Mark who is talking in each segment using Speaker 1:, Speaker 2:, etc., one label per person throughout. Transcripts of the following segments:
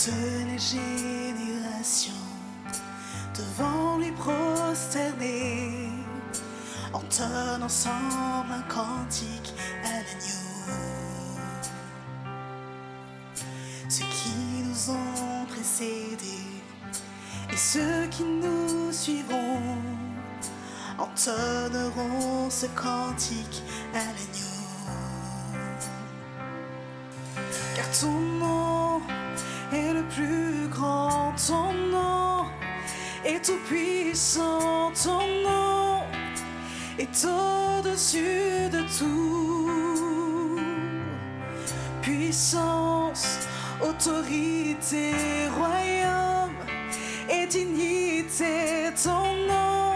Speaker 1: toutes les générations devant lui prosterner, entonnent ensemble un cantique à l'agneau. Ceux qui nous ont précédés et ceux qui nous suivront entonneront ce cantique à l'agneau. Car ton nom est le plus grand, ton nom est tout puissant, ton nom est au-dessus de tout. Puissance, autorité, royaume et dignité, ton nom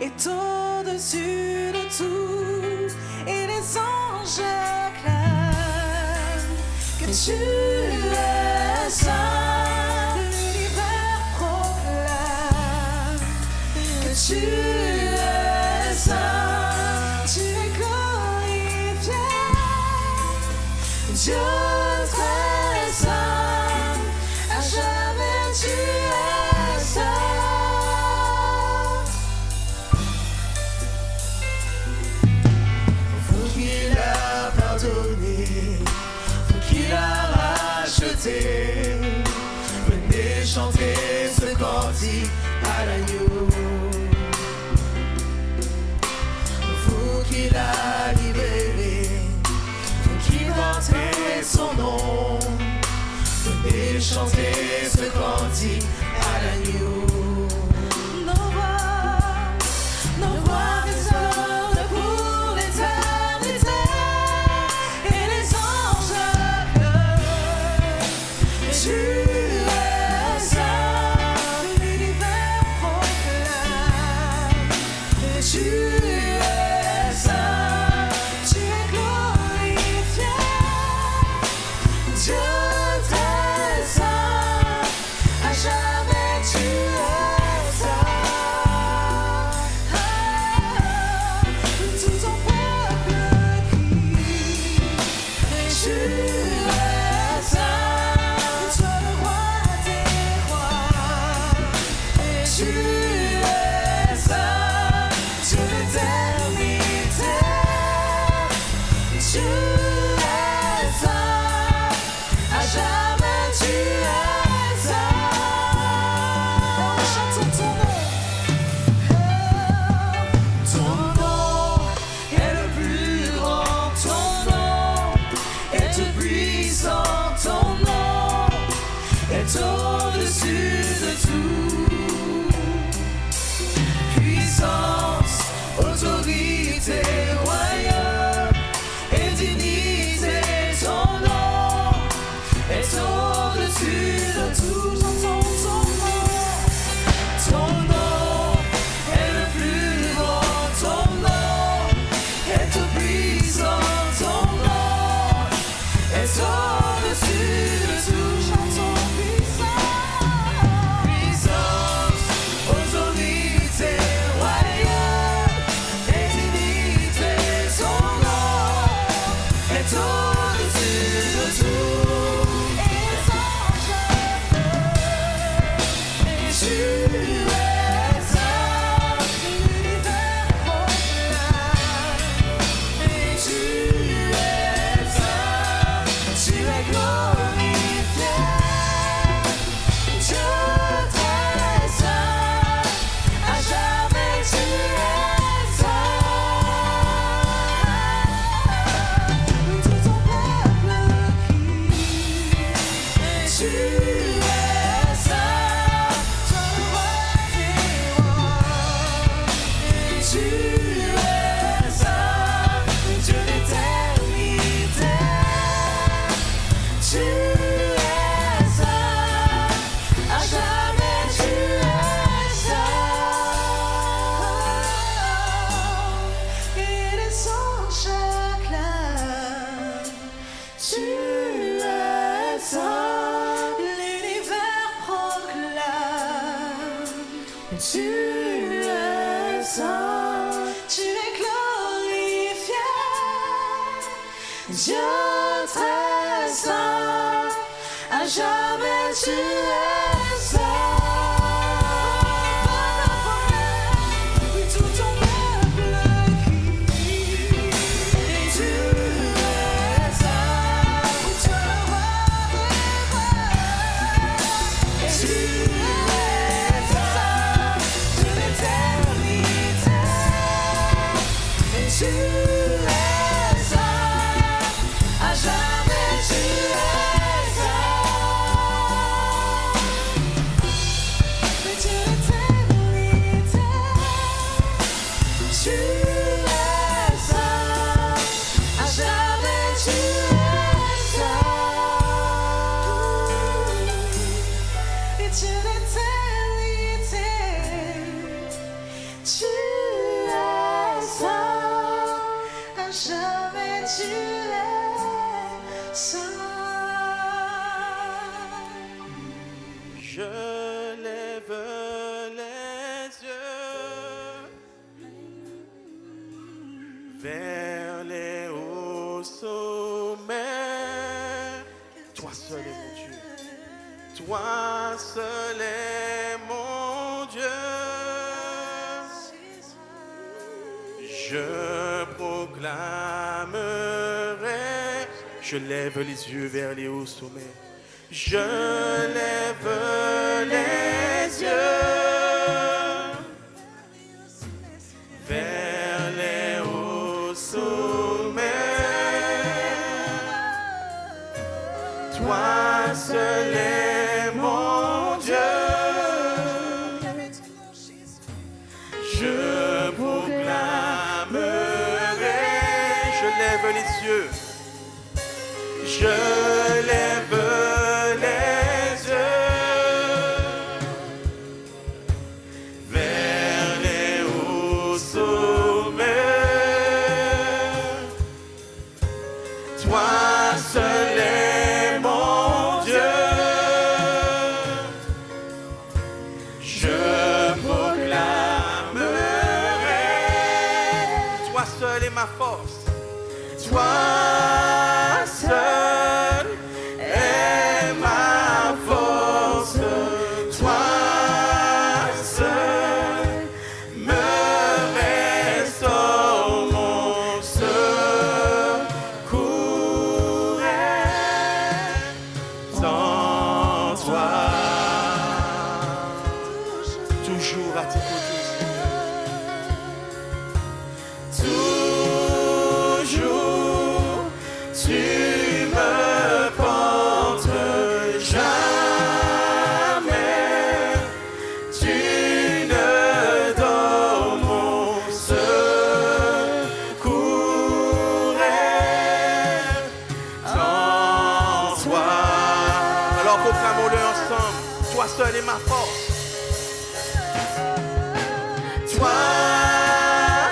Speaker 1: est au-dessus de tout. Et les anges acclament que tu es saint. L'univers proclame que tu es saint. Tu es glorifié, Dieu très saint. À jamais tu es saint. Vous qu'il a pardonné, vous qu'il a racheté, venez chanter ce cantique à l'agneau. Vous qu'il a libéré, vous qui portez son nom, venez chanter ce cantique à l'agneau. Nos voix résonnent pour l'éternité, et les anges acclament. Tu es saint, l'univers proclame. Tu es saint, tu es glorifié, Dieu très saint. À jamais tu es saint. Tout ton peuple crie. Tu es saint, toi le roi des rois. Tu es saint, Dieu d'éternité. Tu es saint, à jamais tu es saint. Chantons ton nom. Ton nom est le plus grand, ton nom est tout puissant, ton nom est au-dessus de tout. Puissance, autorité, royaume et dignité, ton nom est au-dessus de tout. J'entends ton nom. Ton nom est le plus grand, ton nom est tout puissant, ton nom est au-dessus de tout. Chantons puissance, puissance, autorité, royaume et dignité, ton nom est au-dessus de tout. Et les anges acclament. Et tu es saint, l'univers proclame. Et tu es saint, tu es glorifié, Dieu très saint. À jamais tu es saint. Tout ton peuple crie. Tu es saint, toi le roi des rois. Tu es saint, Dieu d'éternité. Tu es saint, à jamais tu es saint. Et les anges acclament. Tu es saint, l'univers proclame. Tu es saint, tu es glorifié, Dieu très saint. À à jamais tu es ça. Tout ton peuple crie, et tu es ça. Tu le vois, et tu es ça de l'éternité. Et tu es ça, à jamais tu es ça. Mais tu l'éternité, tu es ça, à jamais tu es ça. Et tu l'éternité, tu es ça, à jamais tu es ça.
Speaker 2: Je lève les yeux vers les hauts sommets. Toi seul est mon Dieu. Toi seul est mon Dieu. Je proclamerai. Je lève les yeux vers les hauts sommets. Je lève les yeux vers les hauts sommets. Toi seul est mon Dieu. Je proclamerai. Je lève les yeux. Je lève les yeux vers les hauts sommets. Toi seul est mon Dieu. Je proclamerai. Toi seul est ma force. Toi seul est ma force. Toi seul me restaure mon secours est en toi. Toujours à tes côtés. Toujours, tu me portes jamais. Tu ne donnes mon secours est en toi. Alors proclamons-le ensemble. Toi seul est ma force. Toi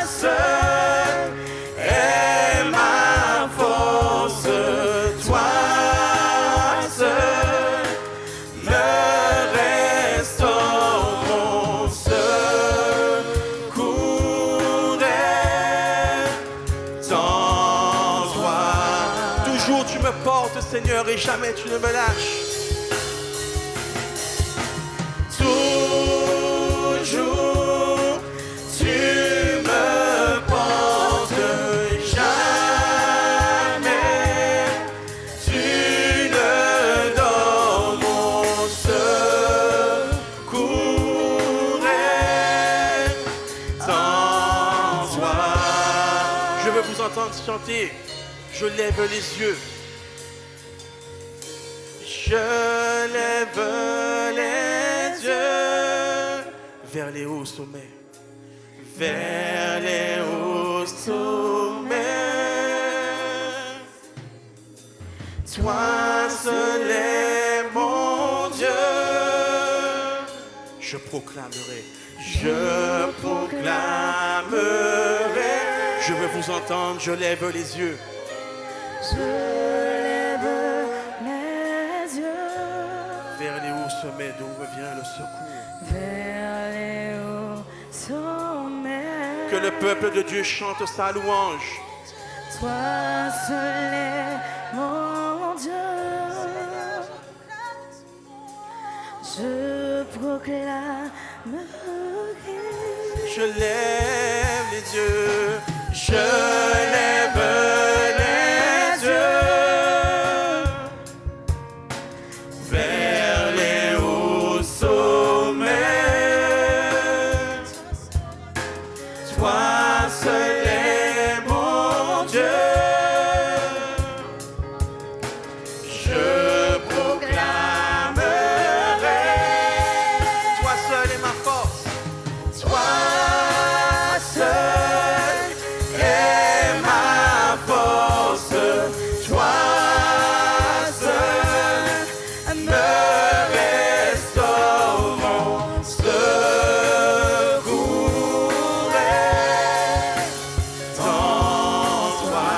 Speaker 2: seul est ma force. Toi seul me restaure mon secours est en toi. Toujours tu me portes, Seigneur, et jamais tu ne me lâches. Toujours tu me portes jamais. Tu ne donnes mon secours est en toi. Je veux vous entendre chanter. Je lève les yeux. Je lève les yeux vers les hauts sommets. Vers les hauts sommets. Toi seul est mon Dieu. Je proclamerai. Je proclamerai. Je veux vous entendre. Je lève les yeux.
Speaker 1: Je lève les yeux
Speaker 2: vers les hauts sommets d'où me vient le secours.
Speaker 1: vers les hauts sommets.
Speaker 2: Que le peuple de Dieu chante sa louange.
Speaker 1: Toi seul est mon Dieu. je proclamerai.
Speaker 2: Je lève les yeux, je lève les yeux vers les hauts sommets. Toi seul est mon Dieu. Je proclamerai. Toi seul est ma force. Toi seul est ma force. Toi seul me restaure mon secours est en toi.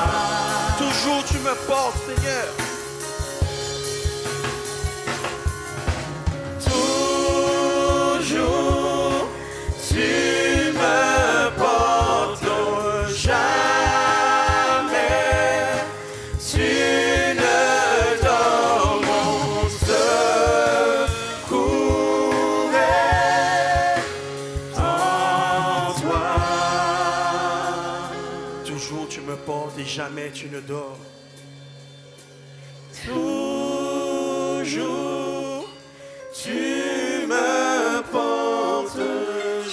Speaker 2: Toujours tu me portes, Seigneur. Toujours tu me portes, jamais tu ne dors mon secours est en toi. Toujours tu me portes et jamais tu ne dors. Toujours tu me portes,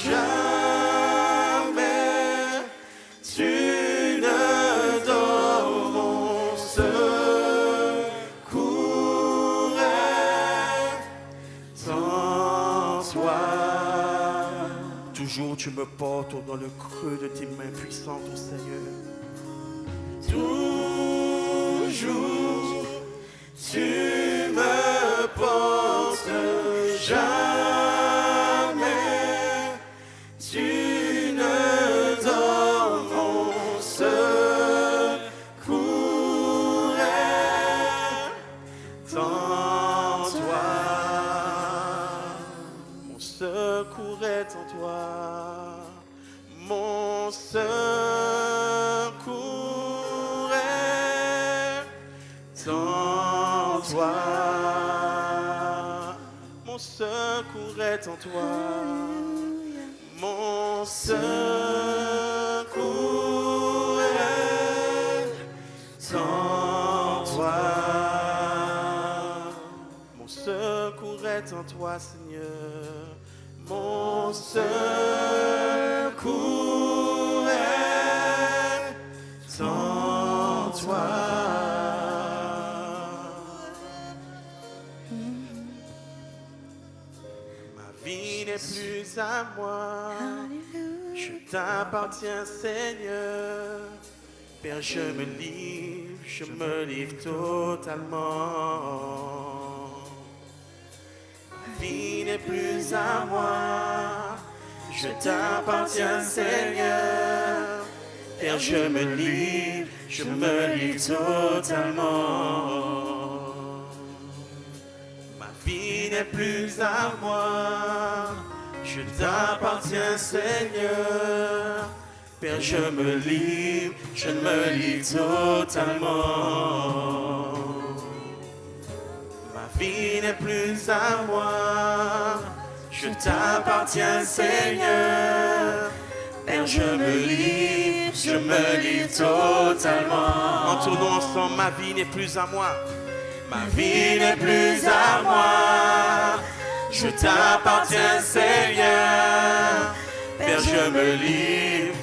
Speaker 2: jamais tu ne dors mon secours est en toi. Toujours tu me portes dans le creux de tes mains puissantes, ô Seigneur. Toujours tu me portes, jamais tu ne dors mon secours est en toi. Mon secours est en toi. Mon secours est en toi. Mon secours est en toi. Mon secours est en toi. Mon secours est en toi, Seigneur. Mon secours est en toi. Ma vie n'est plus à moi, je t'appartiens, Seigneur. Père, je me livre totalement. Ma vie n'est plus à moi, je t'appartiens, Seigneur. Père, je me livre totalement. Ma vie n'est plus à moi, je t'appartiens, Seigneur. Père, je me livre totalement. Ma vie n'est plus à moi, je t'appartiens, Seigneur. Père, je me livre totalement. Entournons ensemble, ma vie n'est plus à moi. Ma vie n'est plus à moi, je t'appartiens, Seigneur. Père, je me livre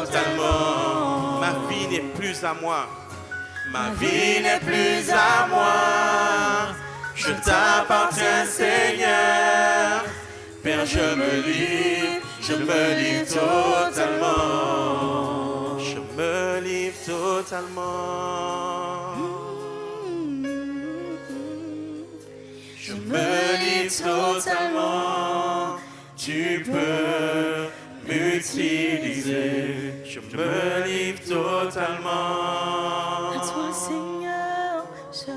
Speaker 2: totalement. Ma vie n'est plus à moi. Ma vie n'est plus à moi, je t'appartiens, Seigneur. Père, je me livre totalement. Je me livre totalement. Je me livre totalement. Tu peux m'utiliser. Je me livre totalement.
Speaker 1: À toi, Seigneur, je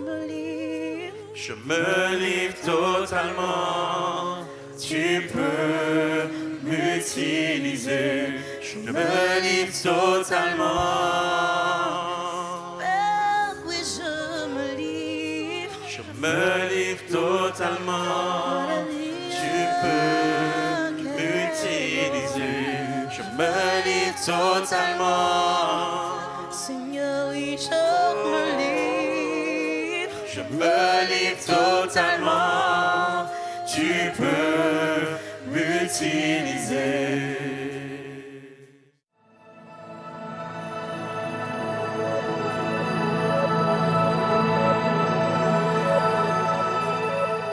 Speaker 1: me livre.
Speaker 2: Je me livre totalement. Tu peux m'utiliser. Je me livre totalement.
Speaker 1: Père, oui, je me livre.
Speaker 2: Je me livre totalement. totalement.
Speaker 1: Seigneur, oui, je me livre.
Speaker 2: Je me livre totalement. Tu peux m'utiliser.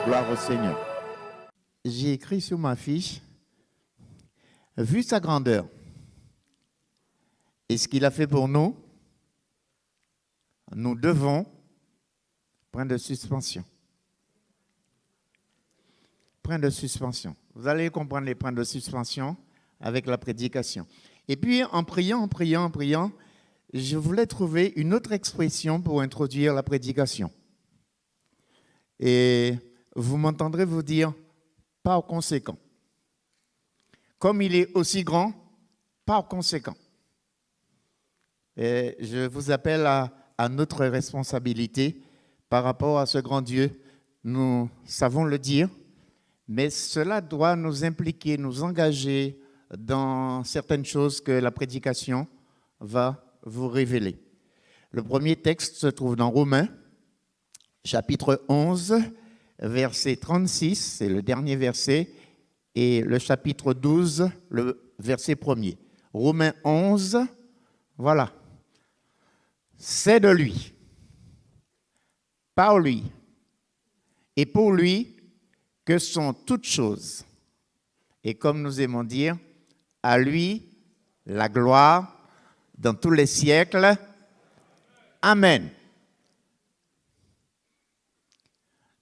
Speaker 3: Gloire au Seigneur. J'ai écrit sur ma fiche, vu sa grandeur et ce qu'il a fait pour nous, nous devons, point de suspension. Point de suspension. Vous allez comprendre les points de suspension avec la prédication. Et puis, en priant, je voulais trouver une autre expression pour introduire la prédication. Et vous m'entendrez vous dire, par conséquent. Comme il est aussi grand, par conséquent. Et je vous appelle à notre responsabilité par rapport à ce grand Dieu. Nous savons le dire, mais cela doit nous impliquer, nous engager dans certaines choses que la prédication va vous révéler. Le premier texte se trouve dans Romains, chapitre 11, verset 36, c'est le dernier verset, et le chapitre 12, le verset 1er. Romains 11, voilà. C'est de lui, par lui, et pour lui que sont toutes choses. Et comme nous aimons dire, à lui la gloire dans tous les siècles. Amen.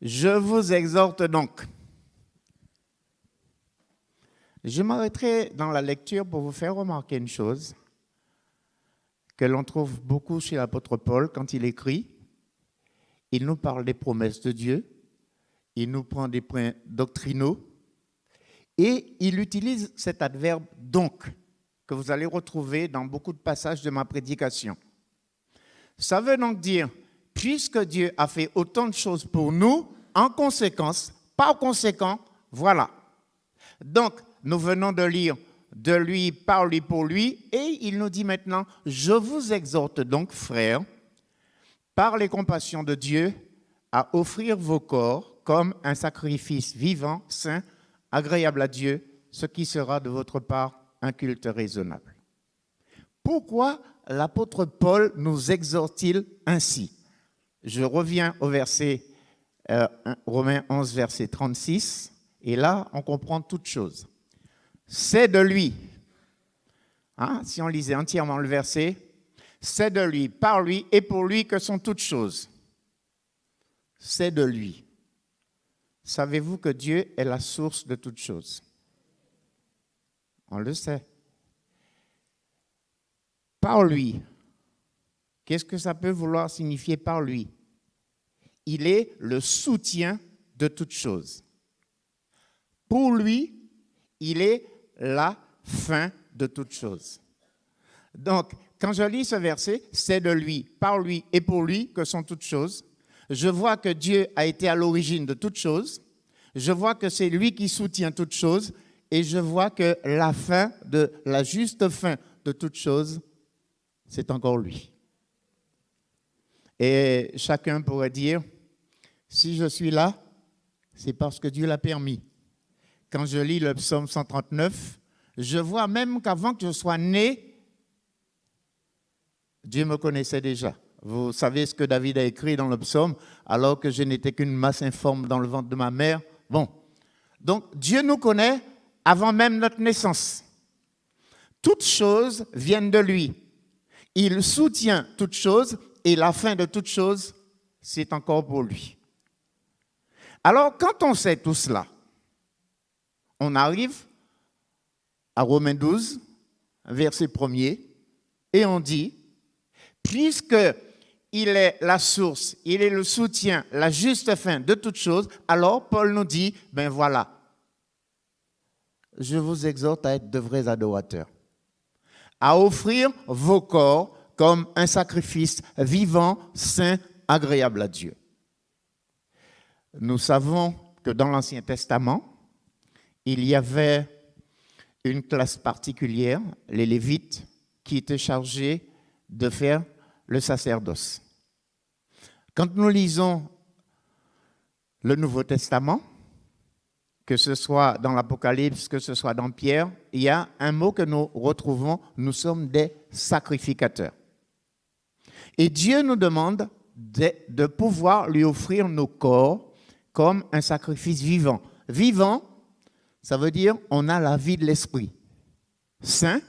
Speaker 3: Je vous exhorte donc. Je m'arrêterai dans la lecture pour vous faire remarquer une chose que l'on trouve beaucoup chez l'apôtre Paul quand il écrit. Il nous parle des promesses de Dieu, il nous prend des points doctrinaux et il utilise cet adverbe « donc » que vous allez retrouver dans beaucoup de passages de ma prédication. Ça veut donc dire, puisque Dieu a fait autant de choses pour nous, en conséquence, par conséquent, voilà. Donc, nous venons de lire de lui, par lui, pour lui, et il nous dit maintenant, je vous exhorte donc, frères, par les compassions de Dieu, à offrir vos corps comme un sacrifice vivant, saint, agréable à Dieu, ce qui sera de votre part un culte raisonnable. Pourquoi l'apôtre Paul nous exhorte-t-il ainsi? Je reviens au verset Romains 11, verset 36, et là, on comprend toute chose. C'est de lui, si on lisait entièrement le verset, c'est de lui, par lui et pour lui que sont toutes choses. C'est de lui. Savez-vous que Dieu est la source de toutes choses? On le sait. Par lui. Qu'est-ce que ça peut vouloir signifier par lui? Il est le soutien de toutes choses. Pour lui, il est la fin de toutes choses. Donc, quand je lis ce verset, c'est de lui, par lui et pour lui que sont toutes choses. Je vois que Dieu a été à l'origine de toutes choses. Je vois que c'est lui qui soutient toutes choses. Et je vois que la fin, la juste fin de toutes choses, c'est encore lui. Et chacun pourrait dire, si je suis là, c'est parce que Dieu l'a permis. Quand je lis le psaume 139, je vois même qu'avant que je sois né, Dieu me connaissait déjà. Vous savez ce que David a écrit dans le psaume, alors que je n'étais qu'une masse informe dans le ventre de ma mère. Bon, donc Dieu nous connaît avant même notre naissance. Toutes choses viennent de lui. Il soutient toutes choses et la fin de toutes choses, c'est encore pour lui. Alors, quand on sait tout cela, on arrive à Romains 12, verset 1er, et on dit, puisque il est la source, il est le soutien, la juste fin de toutes choses, alors Paul nous dit, ben voilà, je vous exhorte à être de vrais adorateurs, à offrir vos corps comme un sacrifice vivant, saint, agréable à Dieu. Nous savons que dans l'Ancien Testament, il y avait une classe particulière, les Lévites, qui était chargé de faire le sacerdoce. Quand nous lisons le Nouveau Testament, que ce soit dans l'Apocalypse, que ce soit dans Pierre, il y a un mot que nous retrouvons, nous sommes des sacrificateurs. Et Dieu nous demande de pouvoir lui offrir nos corps comme un sacrifice vivant. Vivant, ça veut dire on a la vie de l'esprit. Saint,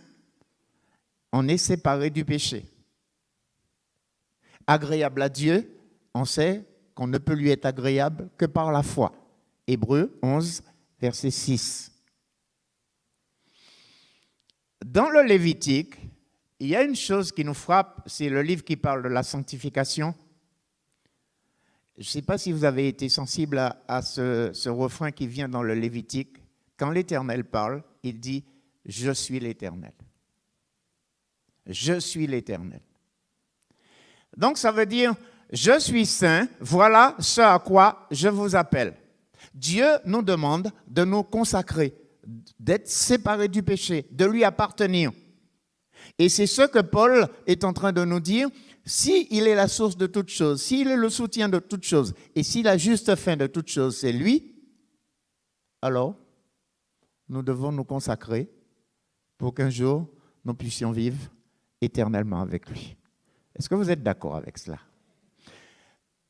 Speaker 3: on est séparé du péché. Agréable à Dieu, on sait qu'on ne peut lui être agréable que par la foi. Hébreux 11, verset 6. Dans le Lévitique, il y a une chose qui nous frappe, c'est le livre qui parle de la sanctification. Je ne sais pas si vous avez été sensible à ce refrain qui vient dans le Lévitique. Quand l'Éternel parle, il dit « Je suis l'Éternel ». Je suis l'Éternel. Donc ça veut dire « Je suis saint, voilà ce à quoi je vous appelle ». Dieu nous demande de nous consacrer, d'être séparés du péché, de lui appartenir. Et c'est ce que Paul est en train de nous dire. S'il est la source de toutes choses, s'il est le soutien de toutes choses, et si la juste fin de toutes choses, c'est lui, alors nous devons nous consacrer pour qu'un jour, nous puissions vivre éternellement avec lui. Est-ce que vous êtes d'accord avec cela?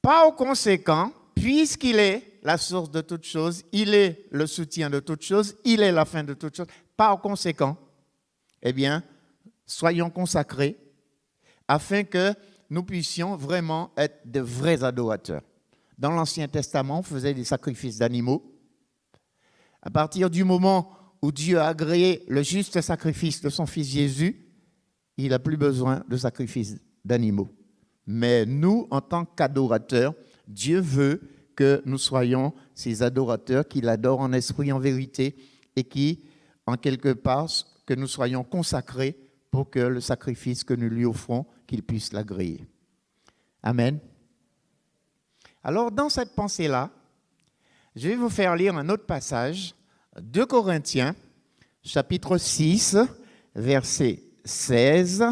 Speaker 3: Par conséquent, puisqu'il est la source de toutes choses, il est le soutien de toutes choses, il est la fin de toutes choses, par conséquent, eh bien, soyons consacrés afin que nous puissions vraiment être de vrais adorateurs. Dans l'Ancien Testament, on faisait des sacrifices d'animaux. À partir du moment où Dieu a agréé le juste sacrifice de son Fils Jésus, il n'a plus besoin de sacrifices d'animaux. Mais nous, en tant qu'adorateurs, Dieu veut que nous soyons ces adorateurs qui l'adorent en esprit, en vérité, et qui, en quelque part, que nous soyons consacrés pour que le sacrifice que nous lui offrons, qu'il puisse l'agréer. Amen. Alors, dans cette pensée-là, je vais vous faire lire un autre passage, 2 Corinthiens, chapitre 6, verset 16,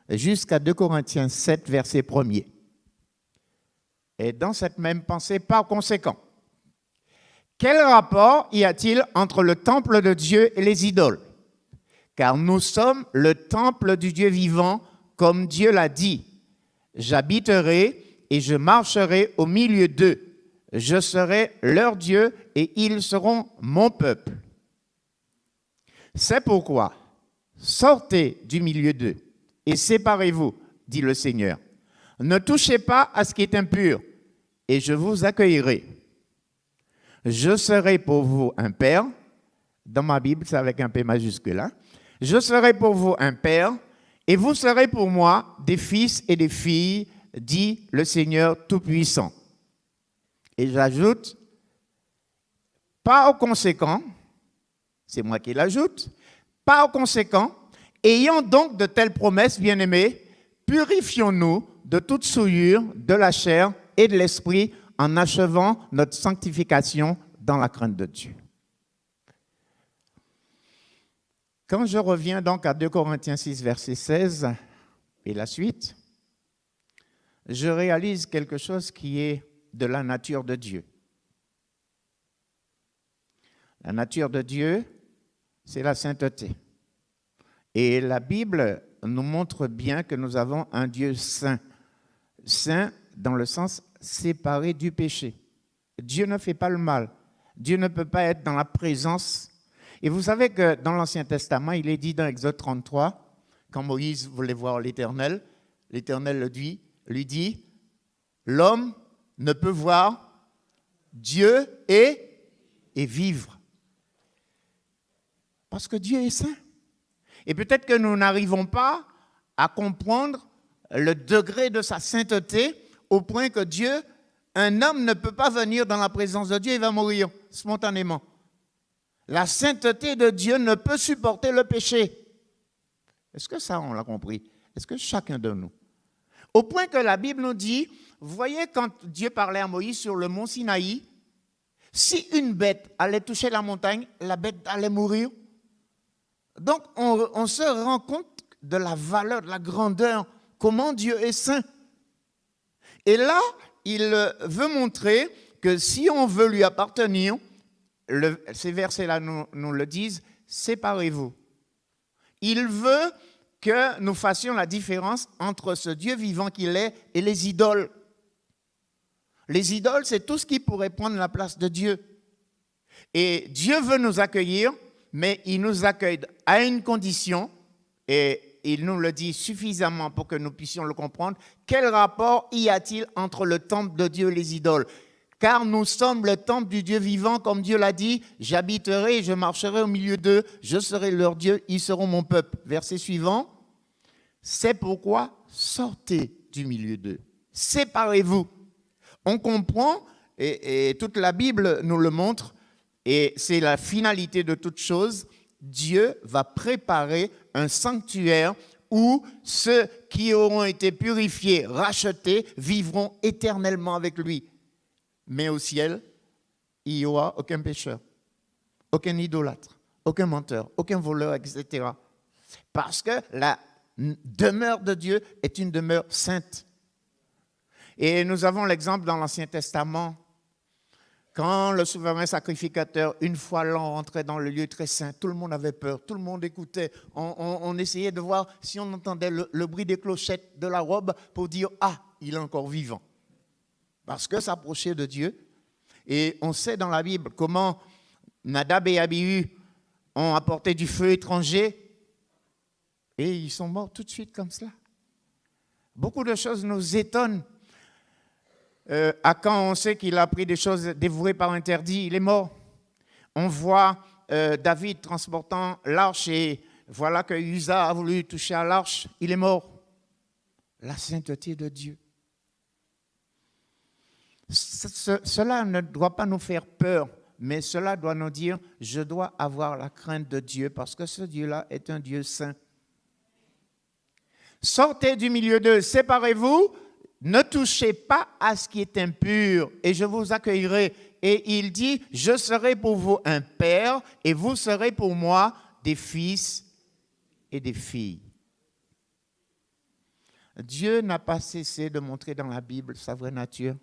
Speaker 3: jusqu'à 2 Corinthiens 7, verset 1er. Et dans cette même pensée, par conséquent, quel rapport y a-t-il entre le temple de Dieu et les idoles? Car nous sommes le temple du Dieu vivant, comme Dieu l'a dit. J'habiterai et je marcherai au milieu d'eux. Je serai leur Dieu et ils seront mon peuple. C'est pourquoi, sortez du milieu d'eux et séparez-vous, dit le Seigneur. Ne touchez pas à ce qui est impur et je vous accueillerai. Je serai pour vous un père. Dans ma Bible, c'est avec un P majuscule. Hein? Je serai pour vous un père, et vous serez pour moi des fils et des filles, dit le Seigneur Tout-Puissant. Et j'ajoute, par conséquent, c'est moi qui l'ajoute, par conséquent, ayant donc de telles promesses, bien-aimés, purifions-nous de toute souillure de la chair et de l'esprit en achevant notre sanctification dans la crainte de Dieu. Quand je reviens donc à 2 Corinthiens 6, verset 16 et la suite, je réalise quelque chose qui est de la nature de Dieu. La nature de Dieu, c'est la sainteté. Et la Bible nous montre bien que nous avons un Dieu saint. Saint dans le sens séparé du péché. Dieu ne fait pas le mal. Dieu ne peut pas être dans la présence. Et vous savez que dans l'Ancien Testament, il est dit dans Exode 33, quand Moïse voulait voir l'Éternel, l'Éternel lui dit, l'homme ne peut voir Dieu et vivre. Parce que Dieu est saint. Et peut-être que nous n'arrivons pas à comprendre le degré de sa sainteté au point que Dieu, un homme ne peut pas venir dans la présence de Dieu, il va mourir spontanément. La sainteté de Dieu ne peut supporter le péché. Est-ce que ça, on l'a compris? Est-ce que chacun de nous? Au point que la Bible nous dit, vous voyez quand Dieu parlait à Moïse sur le mont Sinaï, si une bête allait toucher la montagne, la bête allait mourir. Donc on se rend compte de la valeur, de la grandeur, comment Dieu est saint. Et là, il veut montrer que si on veut lui appartenir, ces versets-là nous le disent, séparez-vous. Il veut que nous fassions la différence entre ce Dieu vivant qu'il est et les idoles. Les idoles, c'est tout ce qui pourrait prendre la place de Dieu. Et Dieu veut nous accueillir, mais il nous accueille à une condition, et il nous le dit suffisamment pour que nous puissions le comprendre. Quel rapport y a-t-il entre le temple de Dieu et les idoles ? Car nous sommes le temple du Dieu vivant, comme Dieu l'a dit, j'habiterai et je marcherai au milieu d'eux, je serai leur Dieu, ils seront mon peuple. Verset suivant, c'est pourquoi sortez du milieu d'eux, séparez-vous. On comprend, et toute la Bible nous le montre, et c'est la finalité de toute chose, Dieu va préparer un sanctuaire où ceux qui auront été purifiés, rachetés, vivront éternellement avec lui. Mais au ciel, il n'y aura aucun pécheur, aucun idolâtre, aucun menteur, aucun voleur, etc. Parce que la demeure de Dieu est une demeure sainte. Et nous avons l'exemple dans l'Ancien Testament, quand le souverain sacrificateur, une fois l'an, rentrait dans le lieu très saint, tout le monde avait peur, tout le monde écoutait. On essayait de voir si on entendait le bruit des clochettes de la robe pour dire « Ah, il est encore vivant ». Parce que s'approcher de Dieu. Et on sait dans la Bible comment Nadab et Abihu ont apporté du feu étranger et ils sont morts tout de suite comme cela. Beaucoup de choses nous étonnent. Akan, on sait qu'il a pris des choses dévouées par interdit, il est mort. On voit David transportant l'arche et voilà que Uza a voulu toucher à l'arche, il est mort. La sainteté de Dieu. Cela ne doit pas nous faire peur, mais cela doit nous dire, je dois avoir la crainte de Dieu parce que ce Dieu-là est un Dieu saint. Sortez du milieu d'eux, séparez-vous, ne touchez pas à ce qui est impur et je vous accueillerai. Et il dit, je serai pour vous un père et vous serez pour moi des fils et des filles. Dieu n'a pas cessé de montrer dans la Bible sa vraie nature.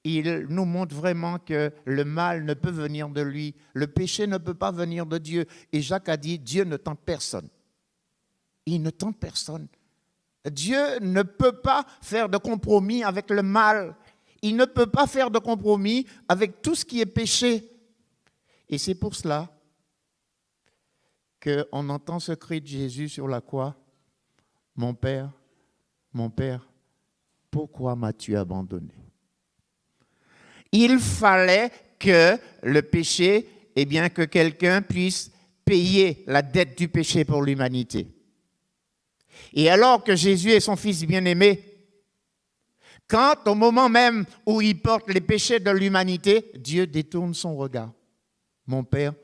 Speaker 3: Il nous montre vraiment que le mal ne peut venir de lui, le péché ne peut pas venir de Dieu. Et Jacques a dit, Dieu ne tente personne. Il ne tente personne. Dieu ne peut pas faire de compromis avec le mal. Il ne peut pas faire de compromis avec tout ce qui est péché. Et c'est pour cela qu'on entend ce cri de Jésus sur la croix. Mon Père, pourquoi m'as-tu abandonné ? Il fallait que le péché, que quelqu'un puisse payer la dette du péché pour l'humanité. Et alors que Jésus est son Fils bien-aimé, quand au moment même où il porte les péchés de l'humanité, Dieu détourne son regard. Mon Père,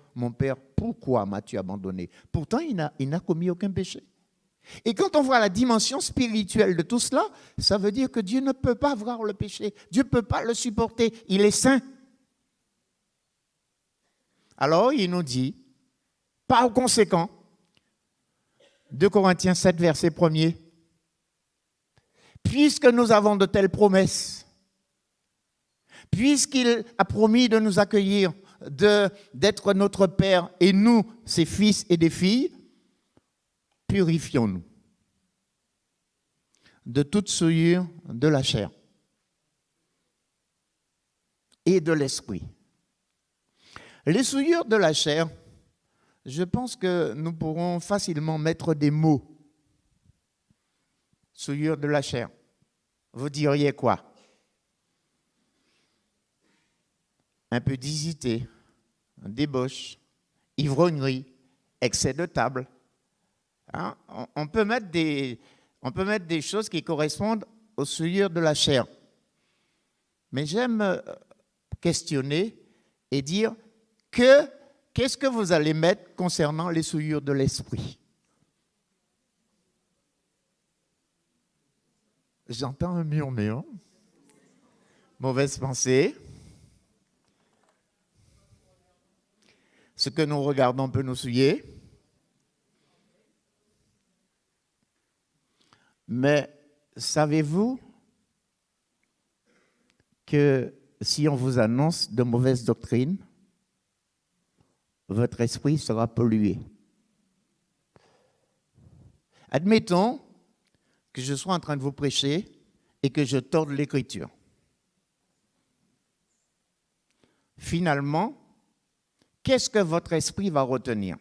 Speaker 3: pourquoi m'as-tu abandonné ? Pourtant, il n'a commis aucun péché. Et quand on voit la dimension spirituelle de tout cela, ça veut dire que Dieu ne peut pas voir le péché. Dieu ne peut pas le supporter. Il est saint. Alors, il nous dit, par conséquent, 2 Corinthiens 7, verset 1er, puisque nous avons de telles promesses, puisqu'il a promis de nous accueillir, d'être notre Père et nous, ses fils et des filles, purifions-nous de toute souillure de la chair et de l'esprit. Les souillures de la chair, je pense que nous pourrons facilement mettre des mots. Souillure de la chair. Vous diriez quoi ? Impudicité, débauche, ivrognerie, excès de table. Hein? On peut mettre des choses qui correspondent aux souillures de la chair. Mais j'aime questionner et dire qu'est-ce que vous allez mettre concernant les souillures de l'esprit ? J'entends un murmure. Mauvaise pensée. Ce que nous regardons peut nous souiller. Mais savez-vous que si on vous annonce de mauvaises doctrines, votre esprit sera pollué? Admettons que je sois en train de vous prêcher et que je torde l'Écriture. Finalement, qu'est-ce que votre esprit va retenir?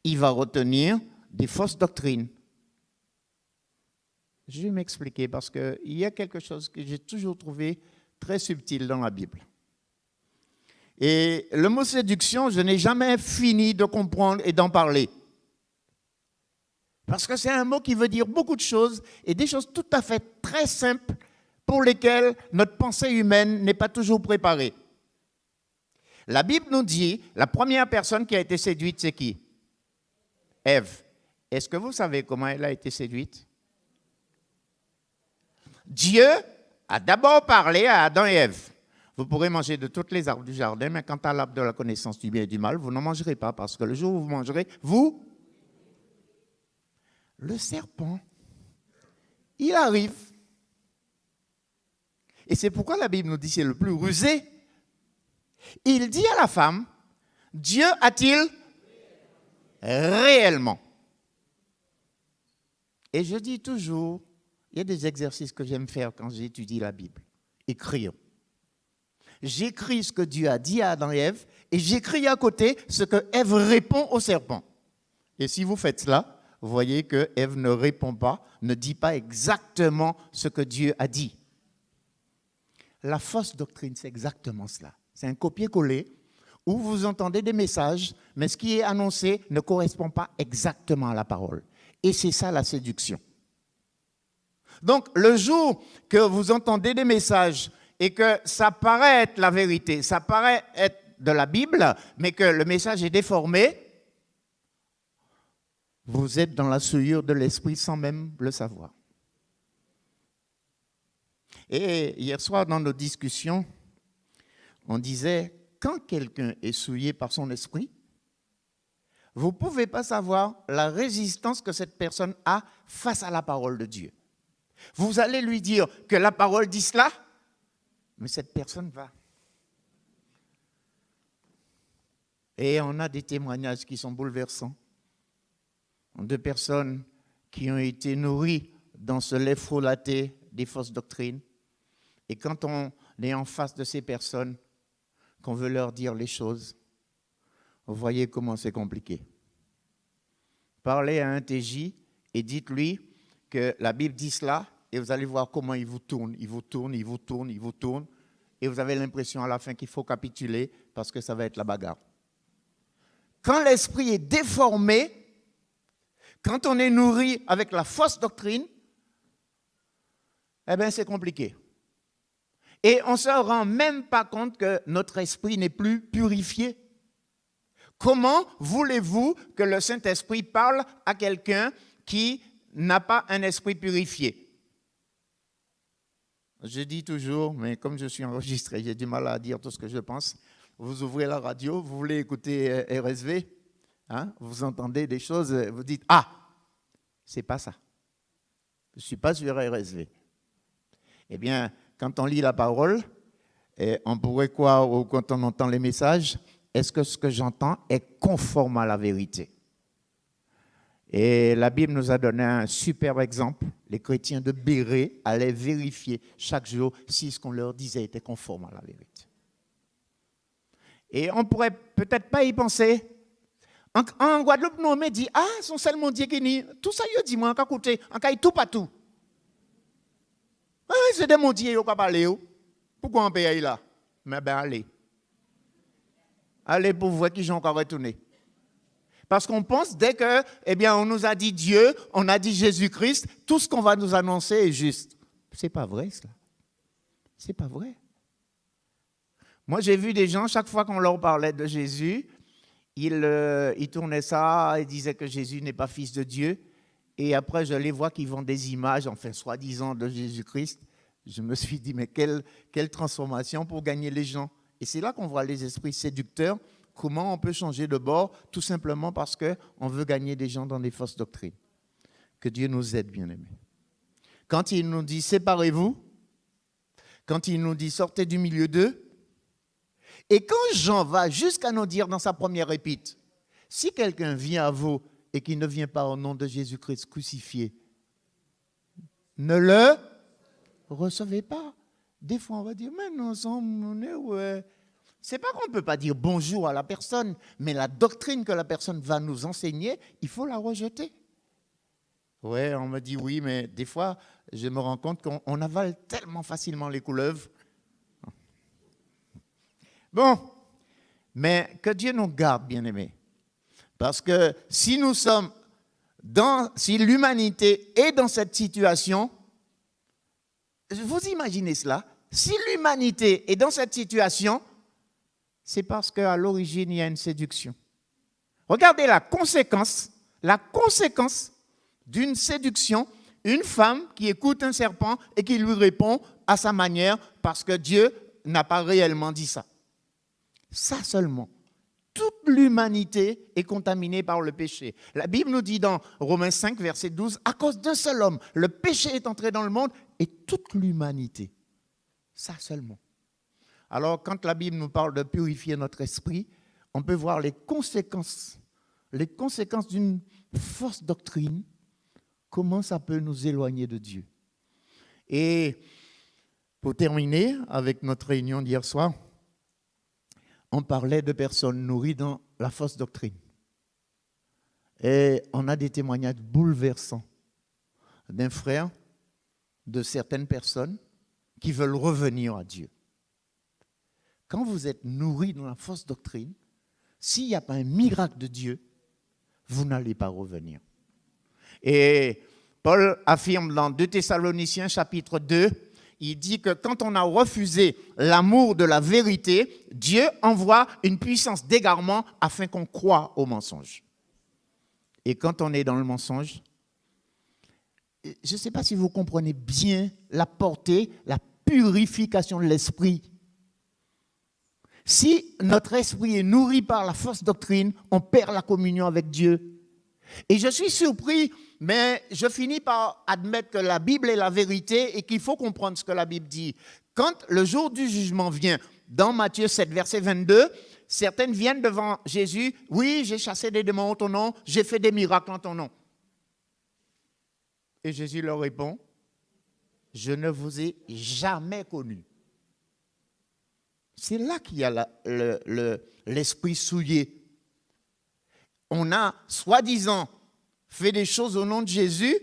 Speaker 3: Il va retenir des fausses doctrines. Je vais m'expliquer parce qu'il y a quelque chose que j'ai toujours trouvé très subtil dans la Bible. Et le mot séduction, je n'ai jamais fini de comprendre et d'en parler. Parce que c'est un mot qui veut dire beaucoup de choses et des choses tout à fait très simples pour lesquelles notre pensée humaine n'est pas toujours préparée. La Bible nous dit, la première personne qui a été séduite, c'est qui? Ève. Est-ce que vous savez comment elle a été séduite? Dieu a d'abord parlé à Adam et Ève. Vous pourrez manger de toutes les arbres du jardin, mais quant à l'arbre de la connaissance du bien et du mal, vous n'en mangerez pas, parce que le jour où vous mangerez, vous... Le serpent, il arrive. Et c'est pourquoi la Bible nous dit que c'est le plus rusé. Il dit à la femme, Dieu a-t-il réellement? Et je dis toujours, il y a des exercices que j'aime faire quand j'étudie la Bible. Écrire. J'écris ce que Dieu a dit à Adam et Ève, et j'écris à côté ce que Ève répond au serpent. Et si vous faites cela, vous voyez que Ève ne répond pas, ne dit pas exactement ce que Dieu a dit. La fausse doctrine, c'est exactement cela. C'est un copier-coller où vous entendez des messages, mais ce qui est annoncé ne correspond pas exactement à la parole. Et c'est ça la séduction. Donc, le jour que vous entendez des messages et que ça paraît être la vérité, ça paraît être de la Bible, mais que le message est déformé, vous êtes dans la souillure de l'esprit sans même le savoir. Et hier soir, dans nos discussions, on disait, quand quelqu'un est souillé par son esprit, vous ne pouvez pas savoir la résistance que cette personne a face à la parole de Dieu. Vous allez lui dire que la parole dit cela, mais cette personne va. Et on a des témoignages qui sont bouleversants de personnes qui ont été nourries dans ce lait frelaté des fausses doctrines. Et quand on est en face de ces personnes, qu'on veut leur dire les choses, vous voyez comment c'est compliqué. Parlez à un TJ et dites-lui que la Bible dit cela, et vous allez voir comment il vous tourne, il vous tourne, il vous tourne, il vous tourne, et vous avez l'impression à la fin qu'il faut capituler parce que ça va être la bagarre. Quand l'esprit est déformé, quand on est nourri avec la fausse doctrine, eh bien c'est compliqué. Et on ne se rend même pas compte que notre esprit n'est plus purifié. Comment voulez-vous que le Saint-Esprit parle à quelqu'un qui n'a pas un esprit purifié? Je dis toujours, mais comme je suis enregistré, j'ai du mal à dire tout ce que je pense. Vous ouvrez la radio, vous voulez écouter RSV, hein, vous entendez des choses, vous dites « Ah, c'est pas ça. Je ne suis pas sur RSV. » Eh bien, quand on lit la parole, on pourrait croire, ou quand on entend les messages, est-ce que ce que j'entends est conforme à la vérité? Et la Bible nous a donné un super exemple. Les chrétiens de Bérée allaient vérifier chaque jour si ce qu'on leur disait était conforme à la vérité. Et on ne pourrait peut-être pas y penser. En Guadeloupe, nous, on me dit, ah, son seulement Dieu qui nie. Tout ça, il dit, moi, en écouter, en cas tout pas tout. Ah, c'est de mon Dieu, il pas parler. Pourquoi on paye là? Mais ben, allez. Allez pour voir qui j'en encore retourné. Parce qu'on pense, dès que, eh bien, on nous a dit Dieu, on a dit Jésus-Christ, tout ce qu'on va nous annoncer est juste. C'est pas vrai, cela. C'est pas vrai. Moi, j'ai vu des gens, chaque fois qu'on leur parlait de Jésus, ils tournaient ça, ils disaient que Jésus n'est pas fils de Dieu. Et après, je les vois qui vendent des images, enfin, soi-disant, de Jésus-Christ. Je me suis dit, mais quelle transformation pour gagner les gens. Et c'est là qu'on voit les esprits séducteurs. Comment on peut changer de bord? Tout simplement parce qu'on veut gagner des gens dans des fausses doctrines. Que Dieu nous aide, bien-aimés. quand il nous dit séparez-vous, quand il nous dit sortez du milieu d'eux, et quand Jean va jusqu'à nous dire dans sa première épître, si quelqu'un vient à vous et qui ne vient pas au nom de Jésus-Christ crucifié, ne le recevez pas. Des fois, on va dire, mais non, on est ouais. C'est pas qu'on ne peut pas dire bonjour à la personne, mais la doctrine que la personne va nous enseigner, il faut la rejeter. Ouais, on me dit oui, mais des fois, je me rends compte qu'on avale tellement facilement les couleuvres. Bon, mais que Dieu nous garde, bien-aimés. Parce que si nous sommes si l'humanité est dans cette situation, vous imaginez cela, si l'humanité est dans cette situation, c'est parce qu'à l'origine, il y a une séduction. Regardez la conséquence d'une séduction, une femme qui écoute un serpent et qui lui répond à sa manière parce que Dieu n'a pas réellement dit ça. Ça seulement. Toute l'humanité est contaminée par le péché. La Bible nous dit dans Romains 5, verset 12, à cause d'un seul homme, le péché est entré dans le monde et toute l'humanité. Ça seulement. Alors, quand la Bible nous parle de purifier notre esprit, on peut voir les conséquences d'une fausse doctrine, comment ça peut nous éloigner de Dieu. Et pour terminer avec notre réunion d'hier soir, on parlait de personnes nourries dans la fausse doctrine. Et on a des témoignages bouleversants d'un frère, de certaines personnes qui veulent revenir à Dieu. Quand vous êtes nourri dans la fausse doctrine, s'il n'y a pas un miracle de Dieu, vous n'allez pas revenir. Et Paul affirme dans 2 Thessaloniciens chapitre 2, il dit que quand on a refusé l'amour de la vérité, Dieu envoie une puissance d'égarement afin qu'on croie au mensonge. Et quand on est dans le mensonge, je ne sais pas si vous comprenez bien la portée, la purification de l'esprit. Si notre esprit est nourri par la fausse doctrine, on perd la communion avec Dieu. Et je suis surpris, mais je finis par admettre que la Bible est la vérité et qu'il faut comprendre ce que la Bible dit. Quand le jour du jugement vient, dans Matthieu 7, verset 22, certaines viennent devant Jésus. Oui, j'ai chassé des démons en ton nom, j'ai fait des miracles en ton nom. Et Jésus leur répond, je ne vous ai jamais connu. C'est là qu'il y a l'esprit souillé. On a, soi-disant, fait des choses au nom de Jésus,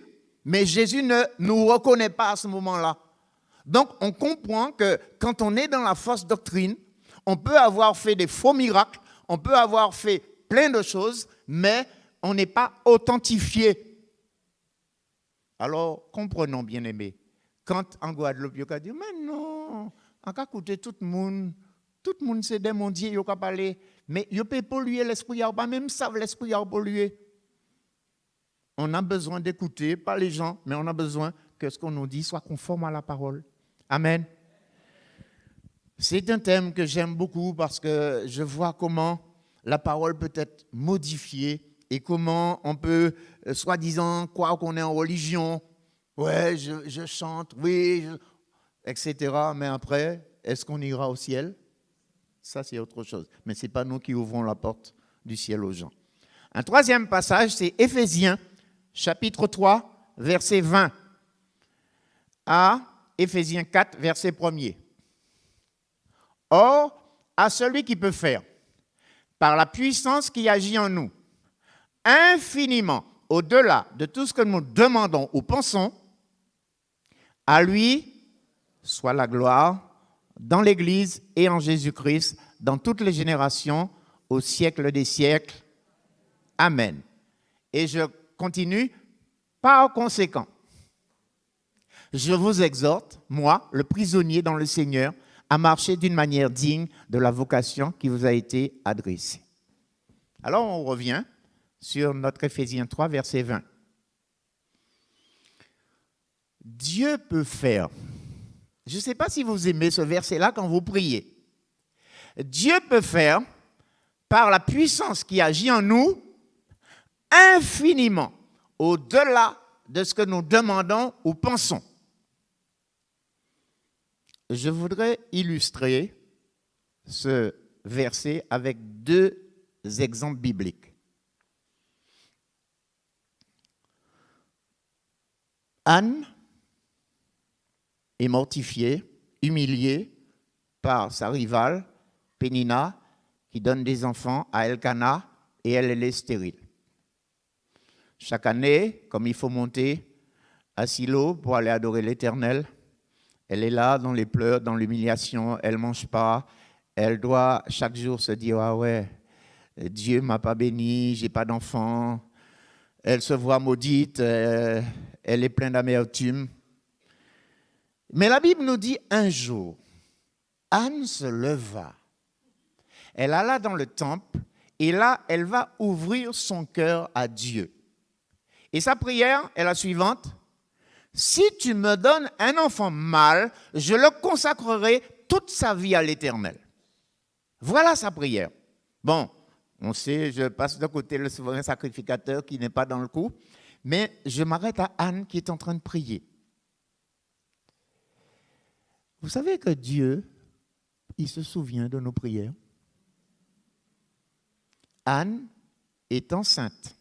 Speaker 3: mais Jésus ne nous reconnaît pas à ce moment-là. Donc, on comprend que quand on est dans la fausse doctrine, on peut avoir fait des faux miracles, on peut avoir fait plein de choses, mais on n'est pas authentifié. Alors, comprenons, bien-aimés, quand en Guadeloupe, il y a dit, mais non, on peut écouter tout le monde c'est des mondiers, il peut parler, mais il peut polluer l'esprit, il pas même savent l'esprit a pollué. On a besoin d'écouter, pas les gens, mais on a besoin que ce qu'on nous dit soit conforme à la parole. Amen. C'est un thème que j'aime beaucoup parce que je vois comment la parole peut être modifiée et comment on peut, soi-disant, croire qu'on est en religion. Ouais, je chante, oui, etc. Mais après, est-ce qu'on ira au ciel? Ça, c'est autre chose. Mais ce n'est pas nous qui ouvrons la porte du ciel aux gens. Un troisième passage, c'est Éphésiens, chapitre 3, verset 20, à Éphésiens 4, verset 1er. Or, à celui qui peut faire, par la puissance qui agit en nous, infiniment au-delà de tout ce que nous demandons ou pensons, à lui soit la gloire dans l'Église et en Jésus-Christ, dans toutes les générations, au siècle des siècles. Amen. Et je continue. Par conséquent, je vous exhorte, moi, le prisonnier dans le Seigneur, à marcher d'une manière digne de la vocation qui vous a été adressée. Alors, on revient sur notre Éphésiens 3, verset 20. Dieu peut faire. Je ne sais pas si vous aimez ce verset-là quand vous priez. Dieu peut faire, par la puissance qui agit en nous, infiniment au-delà de ce que nous demandons ou pensons. je voudrais illustrer ce verset avec 2 exemples bibliques. Anne est mortifiée, humiliée par sa rivale, Pénina, qui donne des enfants à Elkana, et elle est stérile. Chaque année, comme il faut monter à Silo pour aller adorer l'Éternel, elle est là dans les pleurs, dans l'humiliation, elle ne mange pas, elle doit chaque jour se dire « Ah ouais, Dieu ne m'a pas béni, je n'ai pas d'enfant ». Elle se voit maudite, elle est pleine d'amertume. Mais la Bible nous dit un jour, Anne se leva. Elle alla dans le temple et là, elle va ouvrir son cœur à Dieu. Et sa prière est la suivante. Si tu me donnes un enfant mâle, je le consacrerai toute sa vie à l'Éternel. Voilà sa prière. Bon, on sait, je passe de côté le souverain sacrificateur qui n'est pas dans le coup, mais je m'arrête à Anne qui est en train de prier. Vous savez que Dieu, il se souvient de nos prières. Anne est enceinte.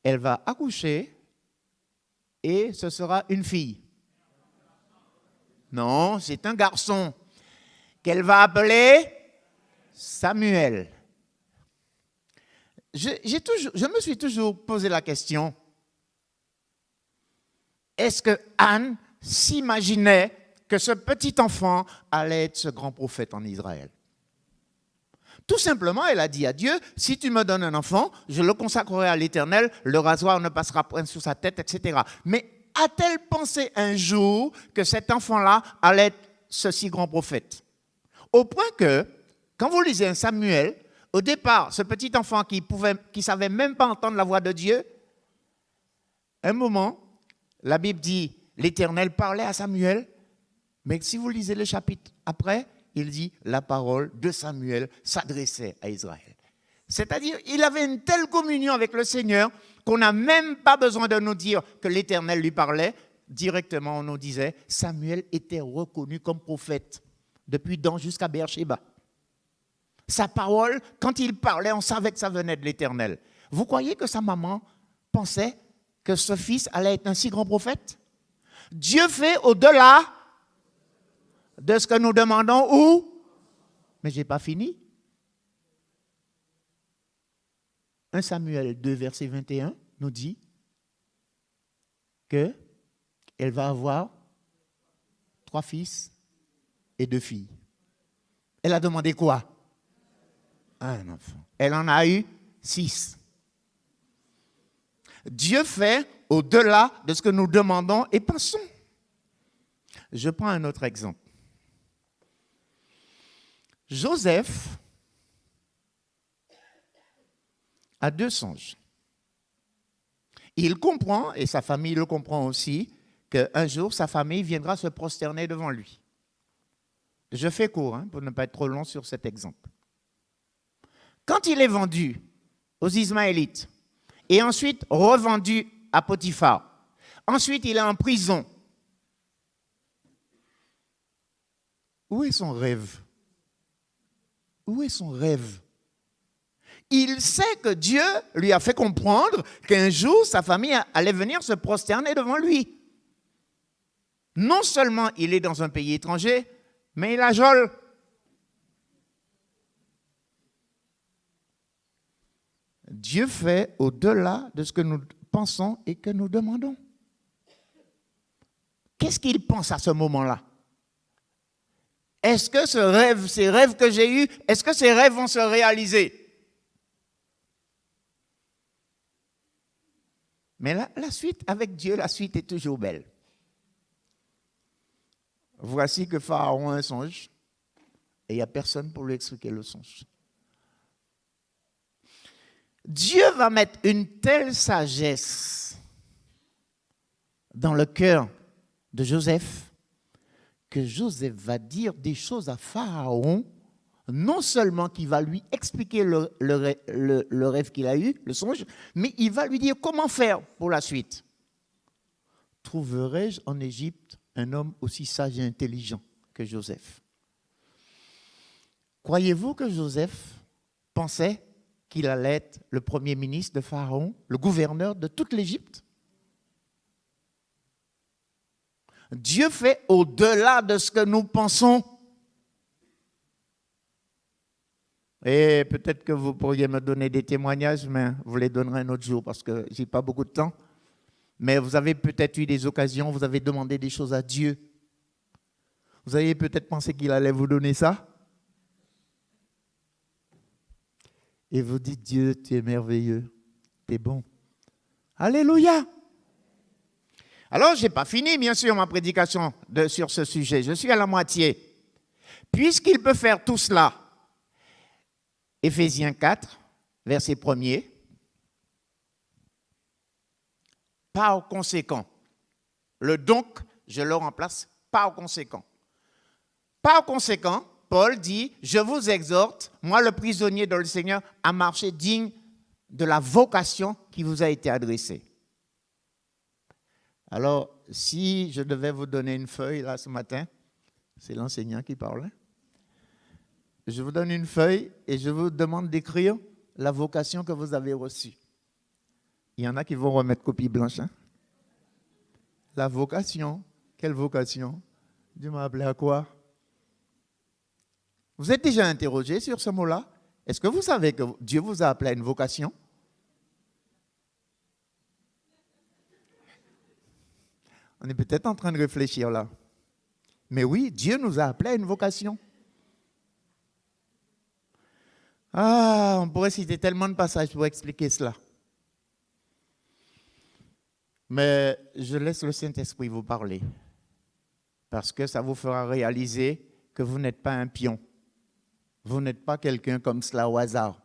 Speaker 3: Elle va accoucher et ce sera une fille. Non, c'est un garçon qu'elle va appeler Samuel. Je me suis toujours posé la question, est-ce que Anne s'imaginait que ce petit enfant allait être ce grand prophète en Israël? Tout simplement, elle a dit à Dieu, si tu me donnes un enfant, je le consacrerai à l'Éternel, le rasoir ne passera point sous sa tête, etc. Mais a-t-elle pensé un jour que cet enfant-là allait être ce si grand prophète? Au point que, quand vous lisez un Samuel, au départ, ce petit enfant qui ne savait même pas entendre la voix de Dieu, un moment, la Bible dit, l'Éternel parlait à Samuel, mais si vous lisez le chapitre après, il dit, la parole de Samuel s'adressait à Israël. C'est-à-dire, il avait une telle communion avec le Seigneur qu'on n'a même pas besoin de nous dire que l'Éternel lui parlait. Directement, on nous disait, Samuel était reconnu comme prophète depuis Dan jusqu'à Beersheba. Sa parole, quand il parlait, on savait que ça venait de l'Éternel. Vous croyez que sa maman pensait que ce fils allait être un si grand prophète? Dieu fait au-delà de ce que nous demandons ou? Mais je n'ai pas fini. 1 Samuel 2, verset 21 nous dit qu'elle va avoir 3 fils et 2 filles. Elle a demandé quoi? Un enfant. Elle en a eu 6. Dieu fait au-delà de ce que nous demandons et pensons. Je prends un autre exemple. Joseph a 2 songes. Il comprend, et sa famille le comprend aussi, qu'un jour, sa famille viendra se prosterner devant lui. Je fais court, pour ne pas être trop long sur cet exemple. Quand il est vendu aux Ismaélites, et ensuite revendu à Potiphar, ensuite il est en prison, où est son rêve? Où est son rêve? Il sait que Dieu lui a fait comprendre qu'un jour, sa famille allait venir se prosterner devant lui. Non seulement il est dans un pays étranger, mais il a Joël. Dieu fait au-delà de ce que nous pensons et que nous demandons. Qu'est-ce qu'il pense à ce moment-là? Est-ce que ces rêves que j'ai eus, est-ce que ces rêves vont se réaliser? Mais la suite, avec Dieu, la suite est toujours belle. Voici que Pharaon a un songe et il n'y a personne pour lui expliquer le songe. Dieu va mettre une telle sagesse dans le cœur de Joseph que Joseph va dire des choses à Pharaon, non seulement qu'il va lui expliquer le rêve qu'il a eu, le songe, mais il va lui dire comment faire pour la suite. Trouverai-je en Égypte un homme aussi sage et intelligent que Joseph. Croyez-vous que Joseph pensait qu'il allait être le premier ministre de Pharaon, le gouverneur de toute l'Égypte? Dieu fait au-delà de ce que nous pensons. Et peut-être que vous pourriez me donner des témoignages, mais vous les donnerez un autre jour parce que je n'ai pas beaucoup de temps. Mais vous avez peut-être eu des occasions, vous avez demandé des choses à Dieu. Vous avez peut-être pensé qu'il allait vous donner ça. Et vous dites, Dieu, tu es merveilleux, tu es bon. Alléluia! Alors, je n'ai pas fini, bien sûr, ma prédication sur ce sujet. Je suis à la moitié. Puisqu'il peut faire tout cela, Éphésiens 4, verset 1er, par conséquent, le donc, je le remplace par conséquent. Par conséquent, Paul dit, je vous exhorte, moi le prisonnier dans le Seigneur, à marcher digne de la vocation qui vous a été adressée. Alors, si je devais vous donner une feuille là ce matin, c'est l'enseignant qui parle. Je vous donne une feuille et je vous demande d'écrire la vocation que vous avez reçue. Il y en a qui vont remettre copie blanche. Hein? La vocation, quelle vocation? Dieu m'a appelé à quoi? Vous êtes déjà interrogé sur ce mot-là? Est-ce que vous savez que Dieu vous a appelé à une vocation? On est peut-être en train de réfléchir là. Mais oui, Dieu nous a appelés à une vocation. Ah, on pourrait citer tellement de passages pour expliquer cela. Mais je laisse le Saint-Esprit vous parler. Parce que ça vous fera réaliser que vous n'êtes pas un pion. Vous n'êtes pas quelqu'un comme cela au hasard.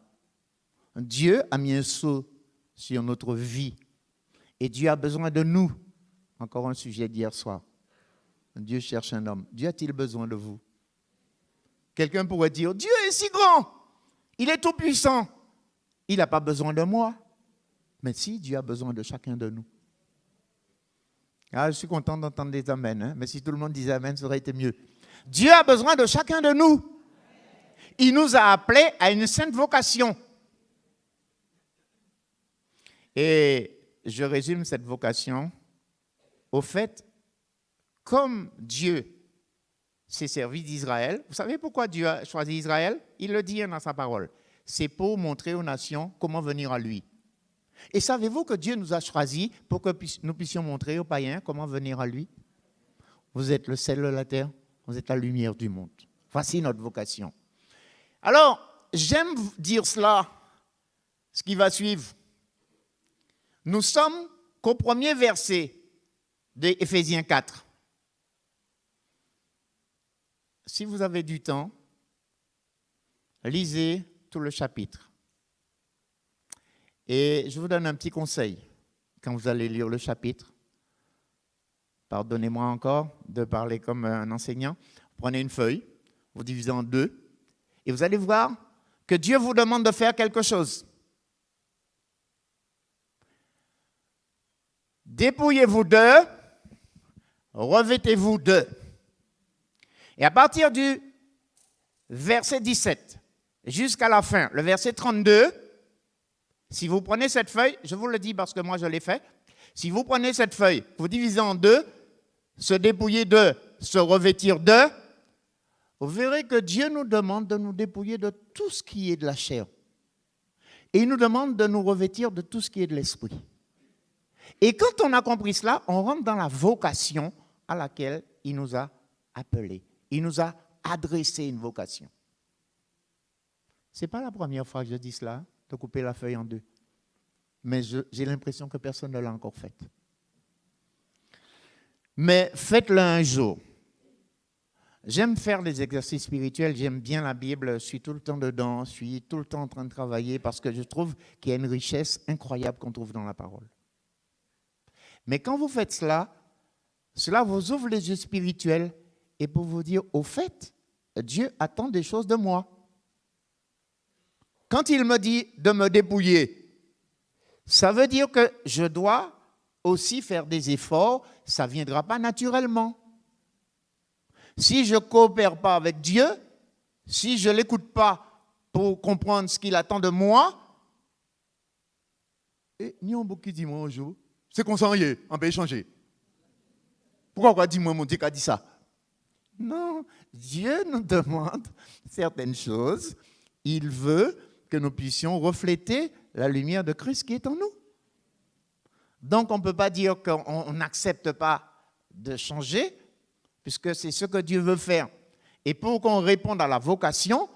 Speaker 3: Dieu a mis un sceau sur notre vie. Et Dieu a besoin de nous. Encore un sujet d'hier soir. Dieu cherche un homme. Dieu a-t-il besoin de vous? Quelqu'un pourrait dire, Dieu est si grand. Il est tout puissant. Il n'a pas besoin de moi. Mais si, Dieu a besoin de chacun de nous. Ah, je suis content d'entendre des amens. Hein? Mais si tout le monde disait amen, ça aurait été mieux. Dieu a besoin de chacun de nous. Il nous a appelés à une sainte vocation. Et je résume cette vocation. Au fait, comme Dieu s'est servi d'Israël, vous savez pourquoi Dieu a choisi Israël? Il le dit dans sa parole. C'est pour montrer aux nations comment venir à lui. Et savez-vous que Dieu nous a choisis pour que nous puissions montrer aux païens comment venir à lui? Vous êtes le sel de la terre, vous êtes la lumière du monde. Voici notre vocation. Alors, j'aime dire cela, ce qui va suivre. Nous sommes qu'au premier verset d'Éphésiens 4. Si vous avez du temps, lisez tout le chapitre. Et je vous donne un petit conseil quand vous allez lire le chapitre. Pardonnez-moi encore de parler comme un enseignant. Prenez une feuille, vous divisez en deux, et vous allez voir que Dieu vous demande de faire quelque chose. Dépouillez-vous d'eux, revêtez-vous d'eux. Et à partir du verset 17 jusqu'à la fin, le verset 32, si vous prenez cette feuille, je vous le dis parce que moi je l'ai fait, si vous prenez cette feuille, vous divisez en deux, se dépouiller d'eux, se revêtir d'eux, vous verrez que Dieu nous demande de nous dépouiller de tout ce qui est de la chair. Et il nous demande de nous revêtir de tout ce qui est de l'esprit. Et quand on a compris cela, on rentre dans la vocation à laquelle il nous a appelés. Il nous a adressé une vocation. Ce n'est pas la première fois que je dis cela, de couper la feuille en deux. Mais j'ai l'impression que personne ne l'a encore fait. Mais faites-le un jour. J'aime faire des exercices spirituels, j'aime bien la Bible, je suis tout le temps dedans, je suis tout le temps en train de travailler parce que je trouve qu'il y a une richesse incroyable qu'on trouve dans la parole. Mais quand vous faites cela, cela vous ouvre les yeux spirituels et pour vous dire, au fait, Dieu attend des choses de moi. Quand il me dit de me dépouiller, ça veut dire que je dois aussi faire des efforts, ça ne viendra pas naturellement. Si je ne coopère pas avec Dieu, si je ne l'écoute pas pour comprendre ce qu'il attend de moi, et ni un qui dit moi un jour, c'est qu'on s'en y est, on peut échanger. Pourquoi dis-moi mon Dieu qui a dit ça? Non, Dieu nous demande certaines choses. Il veut que nous puissions refléter la lumière de Christ qui est en nous. Donc, on ne peut pas dire qu'on n'accepte pas de changer, puisque c'est ce que Dieu veut faire. Et pour qu'on réponde à la vocation,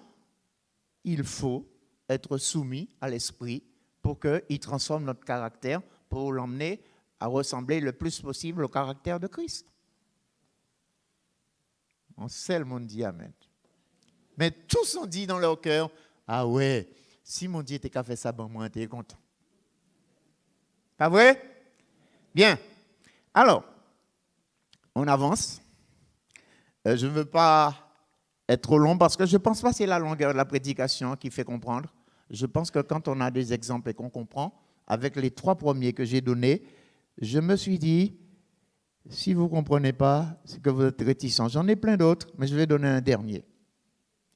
Speaker 3: il faut être soumis à l'Esprit pour qu'il transforme notre caractère, pour l'emmener à ressembler le plus possible au caractère de Christ. On sait le monde dit Amen. Mais tous ont dit dans leur cœur, ah ouais, si mon Dieu était qu'à faire ça, ben moi, j'étais content. Pas vrai? Bien. Alors, on avance. Je ne veux pas être trop long parce que je ne pense pas que c'est la longueur de la prédication qui fait comprendre. Je pense que quand on a des exemples et qu'on comprend, avec les 3 premiers que j'ai donnés, je me suis dit, si vous ne comprenez pas, c'est que vous êtes réticents. J'en ai plein d'autres, mais je vais donner un dernier.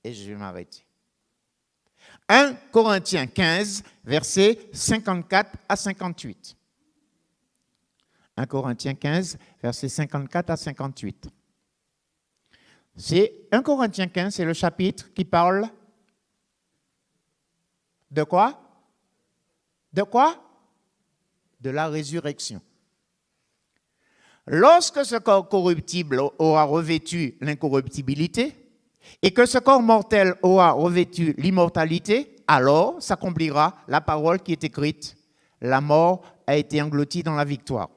Speaker 3: Et je vais m'arrêter. 1 Corinthiens 15, versets 54 à 58. 1 Corinthiens 15, versets 54 à 58. C'est 1 Corinthiens 15, c'est le chapitre qui parle de quoi? De quoi? De la résurrection. Lorsque ce corps corruptible aura revêtu l'incorruptibilité et que ce corps mortel aura revêtu l'immortalité, alors s'accomplira la parole qui est écrite. La mort a été engloutie dans la victoire.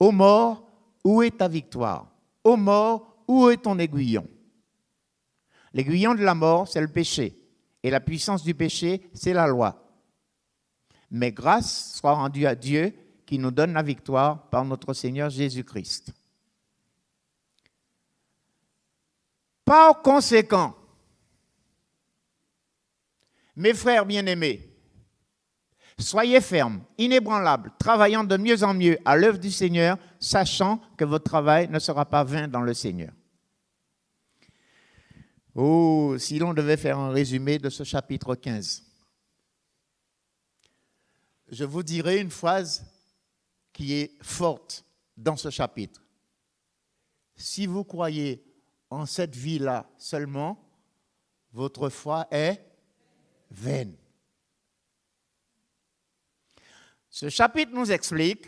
Speaker 3: Ô mort, où est ta victoire? Ô mort, où est ton aiguillon? L'aiguillon de la mort, c'est le péché. Et la puissance du péché, c'est la loi. Mais grâce soit rendue à Dieu qui nous donne la victoire par notre Seigneur Jésus-Christ. Par conséquent, mes frères bien-aimés, soyez fermes, inébranlables, travaillant de mieux en mieux à l'œuvre du Seigneur, sachant que votre travail ne sera pas vain dans le Seigneur. Oh, si l'on devait faire un résumé de ce chapitre 15, je vous dirai une phrase qui est forte dans ce chapitre. Si vous croyez en cette vie-là seulement, votre foi est vaine. Ce chapitre nous explique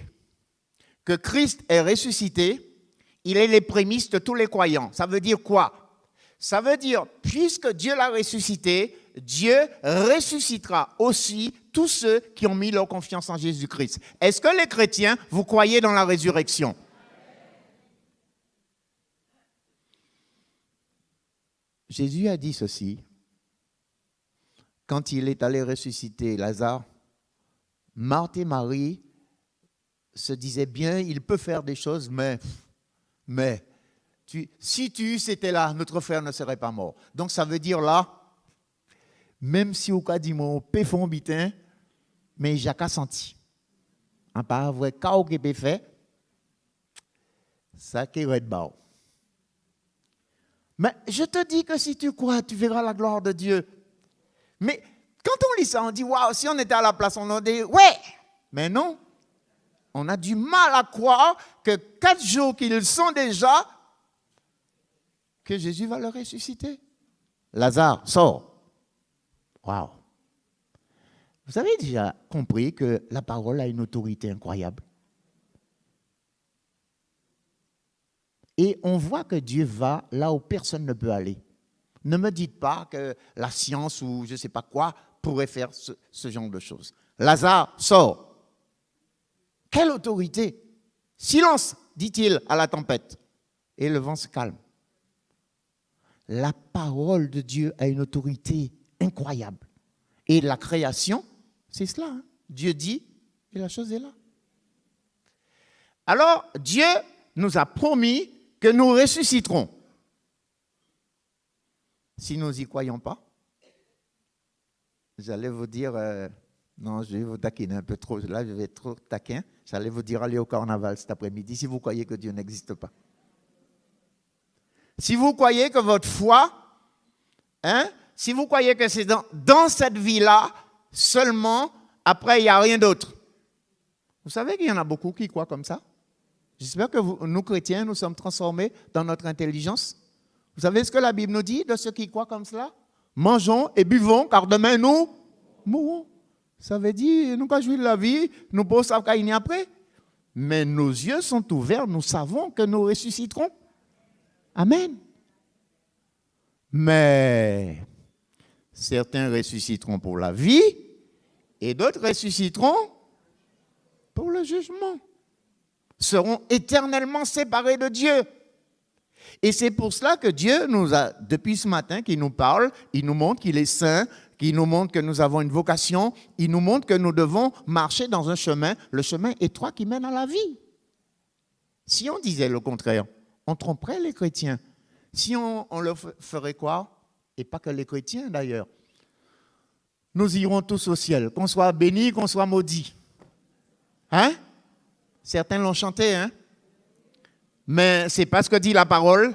Speaker 3: que Christ est ressuscité, il est les prémices de tous les croyants. Ça veut dire quoi? Ça veut dire, puisque Dieu l'a ressuscité, Dieu ressuscitera aussi tous ceux qui ont mis leur confiance en Jésus-Christ. Est-ce que les chrétiens, vous croyez dans la résurrection? Jésus a dit ceci. Quand il est allé ressusciter Lazare, Marthe et Marie se disaient bien, il peut faire des choses, mais si tu étais là, notre frère ne serait pas mort. Donc ça veut dire là, même si au cas dit mon péfon bitin, mais j'ai qu'à senti. En pas vrai chaos qui peut fait, ça qui est de bas. Mais je te dis que si tu crois, tu verras la gloire de Dieu. Mais quand on lit ça, on dit waouh, si on était à la place, on aurait dit ouais. Mais non, on a du mal à croire que 4 jours qu'ils sont déjà, que Jésus va le ressusciter. Lazare, sors. Waouh. Vous avez déjà compris que la parole a une autorité incroyable. Et on voit que Dieu va là où personne ne peut aller. Ne me dites pas que la science ou je ne sais pas quoi pourrait faire ce genre de choses. Lazare, sors. Quelle autorité! Silence, dit-il à la tempête. Et le vent se calme. La parole de Dieu a une autorité incroyable. Et la création, c'est cela. Hein? Dieu dit, et la chose est là. Alors, Dieu nous a promis que nous ressusciterons. Si nous n'y croyons pas, j'allais vous dire, non, je vais vous taquiner un peu trop, là je vais être trop taquin, j'allais vous dire allez au carnaval cet après-midi si vous croyez que Dieu n'existe pas. Si vous croyez que votre foi, si vous croyez que c'est dans cette vie-là seulement, après il n'y a rien d'autre. Vous savez qu'il y en a beaucoup qui croient comme ça. J'espère que nous, chrétiens, nous sommes transformés dans notre intelligence. Vous savez ce que la Bible nous dit de ceux qui croient comme cela? Mangeons et buvons, car demain nous mourrons. Ça veut dire, nous, quand jouir de la vie, nous ne savons pas qu'il y a après. Mais nos yeux sont ouverts, nous savons que nous ressusciterons. Amen. Mais certains ressusciteront pour la vie et d'autres ressusciteront pour le jugement. Seront éternellement séparés de Dieu. Et c'est pour cela que Dieu nous a, depuis ce matin, qu'il nous parle, il nous montre qu'il est saint, qu'il nous montre que nous avons une vocation, il nous montre que nous devons marcher dans un chemin, le chemin étroit qui mène à la vie. Si on disait le contraire, on tromperait les chrétiens. Si on le ferait quoi? Et pas que les chrétiens d'ailleurs. Nous irons tous au ciel, qu'on soit bénis, qu'on soit maudits. Hein? Certains l'ont chanté, hein? Mais ce n'est pas ce que dit la parole.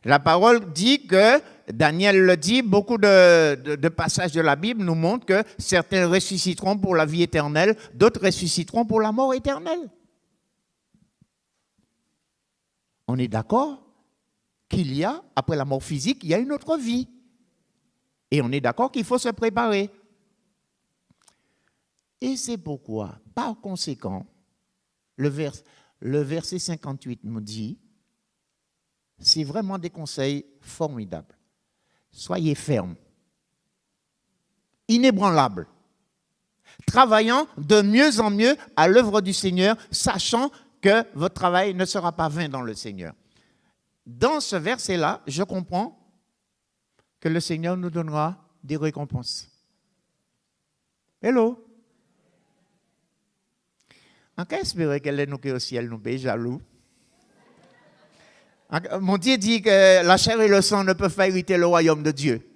Speaker 3: La parole dit que, Daniel le dit, beaucoup de passages de la Bible nous montrent que certains ressusciteront pour la vie éternelle, d'autres ressusciteront pour la mort éternelle. On est d'accord qu'il y a, après la mort physique, il y a une autre vie. Et on est d'accord qu'il faut se préparer. Et c'est pourquoi, par conséquent, le verset 58 nous dit, c'est vraiment des conseils formidables. Soyez fermes, inébranlables, travaillant de mieux en mieux à l'œuvre du Seigneur, sachant que votre travail ne sera pas vain dans le Seigneur. Dans ce verset-là, je comprends que le Seigneur nous donnera des récompenses. Hello? On peut espérer qu'elle est nous au ciel, nous pays jaloux. Mon Dieu dit que la chair et le sang ne peuvent pas hériter le royaume de Dieu.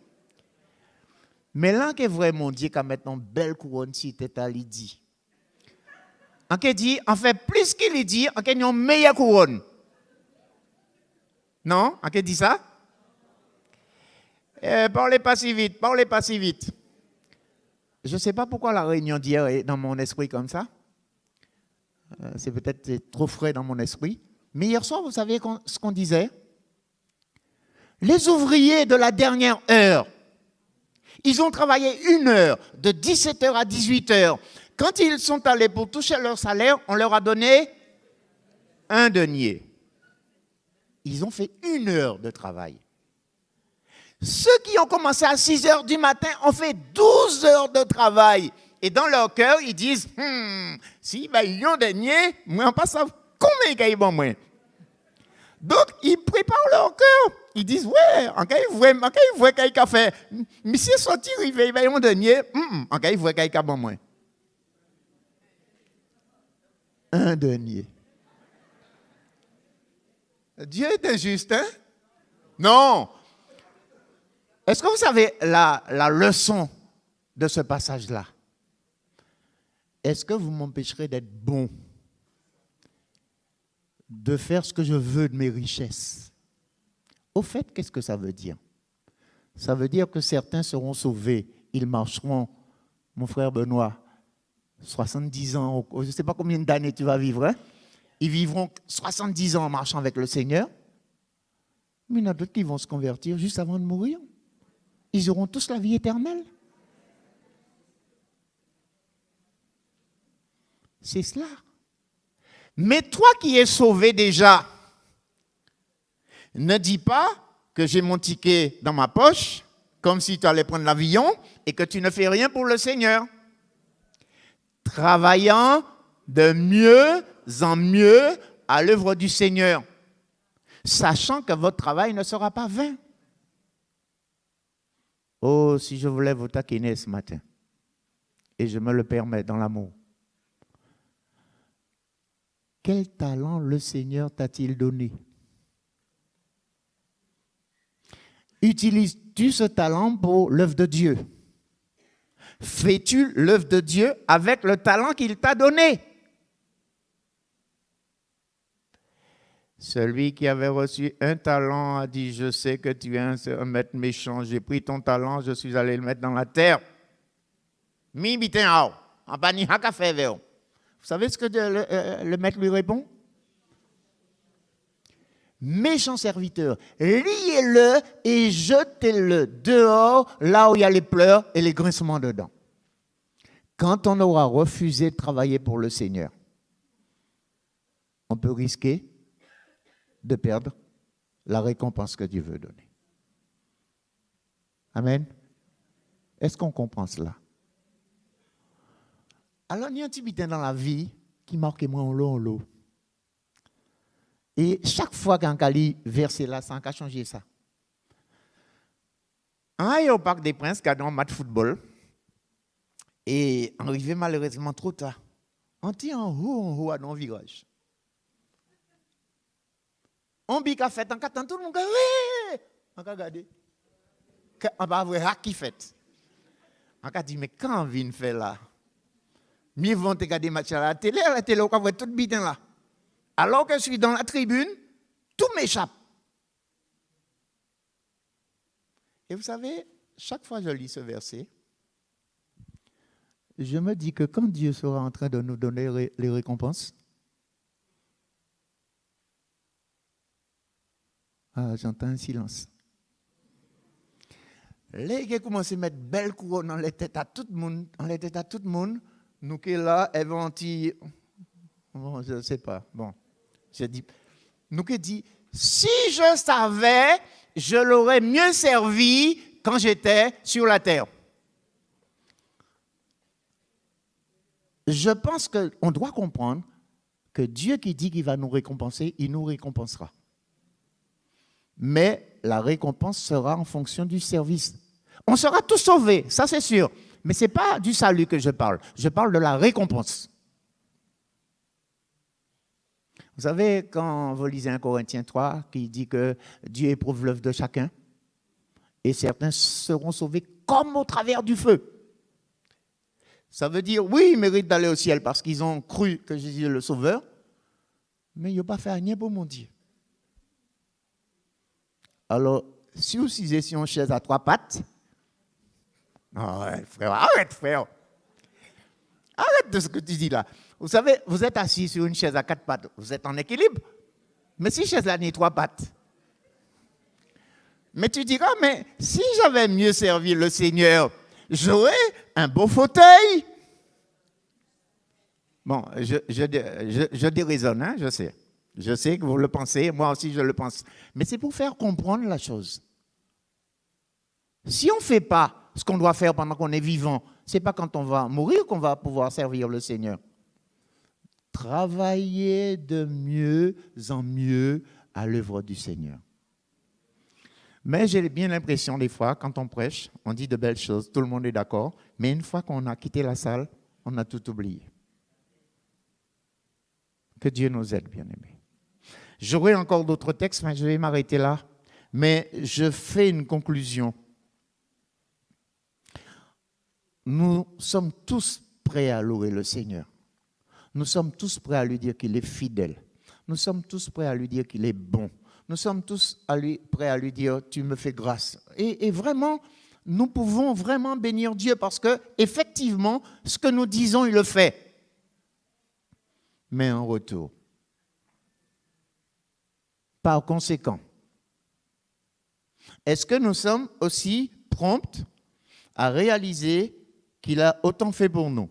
Speaker 3: Mais là, que vrai, mon Dieu, qu'a maintenant une belle couronne si tu es dit. On dit, en fait, plus qu'il dit, on a une meilleure couronne. Non? On dit ça? Parlez pas si vite, parlez pas si vite. Je ne sais pas pourquoi la réunion d'hier est dans mon esprit comme ça. C'est peut-être trop frais dans mon esprit. Mais hier soir, vous savez ce qu'on disait? Les ouvriers de la dernière heure, ils ont travaillé 1 heure, de 17h à 18h. Quand ils sont allés pour toucher leur salaire, on leur a donné 1 denier. Ils ont fait 1 heure de travail. Ceux qui ont commencé à 6h du matin ont fait 12 heures de travail. Et dans leur cœur, ils disent, si ils ont denier, moi, on passe à combien ils vont moins. Donc, ils préparent leur cœur. Ils disent, ouais, en cas ils voient qu'il a fait, monsieur sorti, il va y denier, en cas ils voient qu'il a bon moins. 1 denier. Dieu est injuste, hein? Non. Est-ce que vous savez la leçon de ce passage-là? Est-ce que vous m'empêcherez d'être bon, de faire ce que je veux de mes richesses? Au fait, qu'est-ce que ça veut dire? Ça veut dire que certains seront sauvés, ils marcheront, mon frère Benoît, 70 ans, je ne sais pas combien d'années tu vas vivre, hein? Ils vivront 70 ans en marchant avec le Seigneur, mais il y en a d'autres qui vont se convertir juste avant de mourir. Ils auront tous la vie éternelle. C'est cela. Mais toi qui es sauvé déjà, ne dis pas que j'ai mon ticket dans ma poche, comme si tu allais prendre l'avion, et que tu ne fais rien pour le Seigneur. Travaillant de mieux en mieux à l'œuvre du Seigneur, sachant que votre travail ne sera pas vain. Oh, si je voulais vous taquiner ce matin, et je me le permets dans l'amour. Quel talent le Seigneur t'a-t-il donné? Utilises-tu ce talent pour l'œuvre de Dieu? Fais-tu l'œuvre de Dieu avec le talent qu'il t'a donné? Celui qui avait reçu un talent a dit, je sais que tu es un maître méchant, j'ai pris ton talent, je suis allé le mettre dans la terre. Mi bitin en bani haka fait vers. Vous savez ce que le maître lui répond? Méchant serviteur, liez-le et jetez-le dehors, là où il y a les pleurs et les grincements dedans. Quand on aura refusé de travailler pour le Seigneur, on peut risquer de perdre la récompense que Dieu veut donner. Amen. Est-ce qu'on comprend cela? Alors, il y a un petit bitin dans la vie qui marque moi en l'eau. Et chaque fois qu'un cali versé là, ça a changé ça. Un au Parc des Princes, quand on match de football, et arrivé malheureusement trop tard, on tient en haut à nos virages. On bique à fait, en quatre tout le monde, oui, on a regardé. On va voir qui fait. On a dit, mais quand on vient faire là, mieux vont te regarder match à la télé, on va voir tout le bitin là. Alors que je suis dans la tribune, tout m'échappe. Et vous savez, chaque fois que je lis ce verset, je me dis que quand Dieu sera en train de nous donner les récompenses, j'entends un silence. Les gars commencent à mettre belle couronne dans les têtes à tout le monde, nous qui là, elles vont dire, bon, je ne sais pas, bon. Je dis, nous qui dit, si je savais, je l'aurais mieux servi quand j'étais sur la terre. Je pense qu'on doit comprendre que Dieu qui dit qu'il va nous récompenser, il nous récompensera. Mais la récompense sera en fonction du service. On sera tous sauvés, ça c'est sûr. Mais ce n'est pas du salut que je parle de la récompense. Vous savez, quand vous lisez 1 Corinthiens 3, qui dit que Dieu éprouve l'œuvre de chacun, et certains seront sauvés comme au travers du feu. Ça veut dire, oui, ils méritent d'aller au ciel parce qu'ils ont cru que Jésus est le Sauveur, mais ils n'ont pas fait rien pour mon Dieu. Alors, si vous êtes sur une chaise à 3 pattes, arrête frère, arrête de ce que tu dis là. Vous savez, vous êtes assis sur une chaise à 4 pattes, vous êtes en équilibre. Mais si chaise là n'est 3 pattes, mais tu diras, mais si j'avais mieux servi le Seigneur, j'aurais un beau fauteuil. Bon, je déraisonne, hein, je sais. Je sais que vous le pensez, moi aussi je le pense. Mais c'est pour faire comprendre la chose. Si on ne fait pas ce qu'on doit faire pendant qu'on est vivant, ce n'est pas quand on va mourir qu'on va pouvoir servir le Seigneur. Travaillez de mieux en mieux à l'œuvre du Seigneur. Mais j'ai bien l'impression des fois, quand on prêche, on dit de belles choses, tout le monde est d'accord, mais une fois qu'on a quitté la salle, on a tout oublié. Que Dieu nous aide, bien-aimés. J'aurai encore d'autres textes, mais je vais m'arrêter là. Mais je fais une conclusion. Nous sommes tous prêts à louer le Seigneur. Nous sommes tous prêts à lui dire qu'il est fidèle. Nous sommes tous prêts à lui dire qu'il est bon. Nous sommes tous prêts à lui dire, tu me fais grâce. Et vraiment, nous pouvons vraiment bénir Dieu parce que, effectivement, ce que nous disons, il le fait. Mais en retour. Par conséquent, est-ce que nous sommes aussi prompts à réaliser qu'il a autant fait pour nous?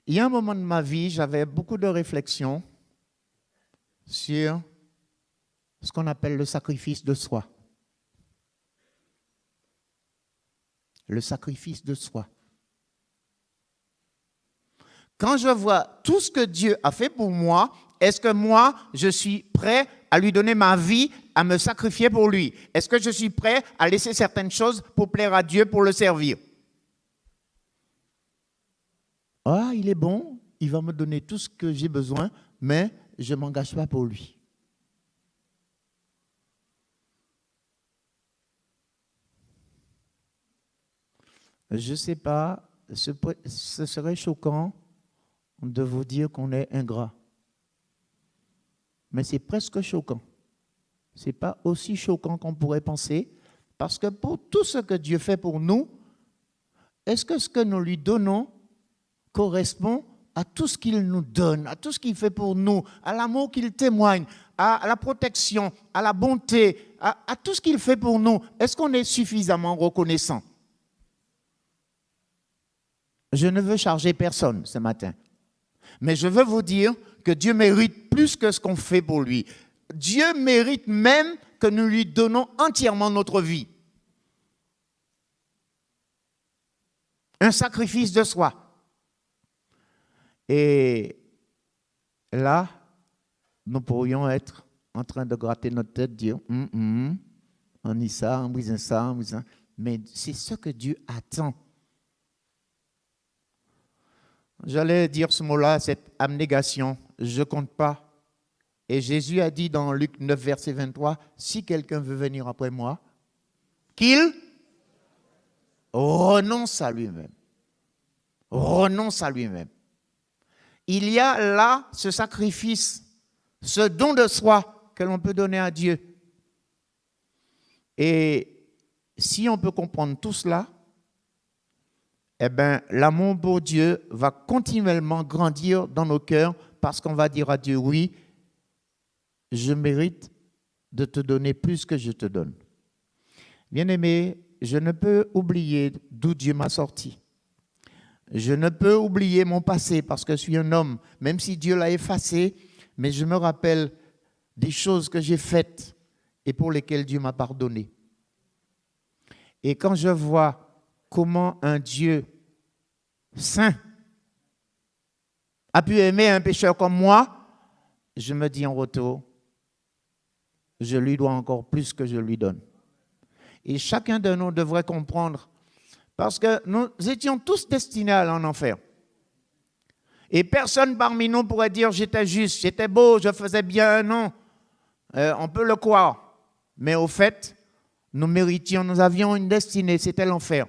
Speaker 3: Il y a un moment de ma vie, j'avais beaucoup de réflexions sur ce qu'on appelle le sacrifice de soi. Le sacrifice de soi. Quand je vois tout ce que Dieu a fait pour moi, est-ce que moi, je suis prêt à lui donner ma vie, à me sacrifier pour lui? Est-ce que je suis prêt à laisser certaines choses pour plaire à Dieu, pour le servir? Ah, il est bon, il va me donner tout ce que j'ai besoin, mais je ne m'engage pas pour lui. Je ne sais pas, ce serait choquant de vous dire qu'on est ingrat. Mais c'est presque choquant. Ce n'est pas aussi choquant qu'on pourrait penser, parce que pour tout ce que Dieu fait pour nous, est-ce que ce que nous lui donnons correspond à tout ce qu'il nous donne, à tout ce qu'il fait pour nous, à l'amour qu'il témoigne, à la protection, à la bonté, à tout ce qu'il fait pour nous? Est-ce qu'on est suffisamment reconnaissant? Je ne veux charger personne ce matin, mais je veux vous dire que Dieu mérite plus que ce qu'on fait pour lui. Dieu mérite même que nous lui donnons entièrement notre vie. Un sacrifice de soi. Et là, nous pourrions être en train de gratter notre tête, dire on dit ça, on dit ça, on dit ça. Mais c'est ce que Dieu attend. J'allais dire ce mot-là, cette abnégation, je ne compte pas. Et Jésus a dit dans Luc 9, verset 23, si quelqu'un veut venir après moi, qu'il renonce à lui-même. Renonce à lui-même. Il y a là ce sacrifice, ce don de soi que l'on peut donner à Dieu. Et si on peut comprendre tout cela, eh bien, l'amour pour Dieu va continuellement grandir dans nos cœurs parce qu'on va dire à Dieu, oui, je mérite de te donner plus que je te donne. Bien-aimé, je ne peux oublier d'où Dieu m'a sorti. Je ne peux oublier mon passé parce que je suis un homme, même si Dieu l'a effacé, mais je me rappelle des choses que j'ai faites et pour lesquelles Dieu m'a pardonné. Et quand je vois comment un Dieu saint a pu aimer un pécheur comme moi, je me dis en retour, je lui dois encore plus que je lui donne. Et chacun de nous devrait comprendre, parce que nous étions tous destinés à aller en enfer. Et personne parmi nous pourrait dire j'étais juste, j'étais beau, je faisais bien. Non, on peut le croire. Mais au fait, nous méritions, nous avions une destinée, c'était l'enfer.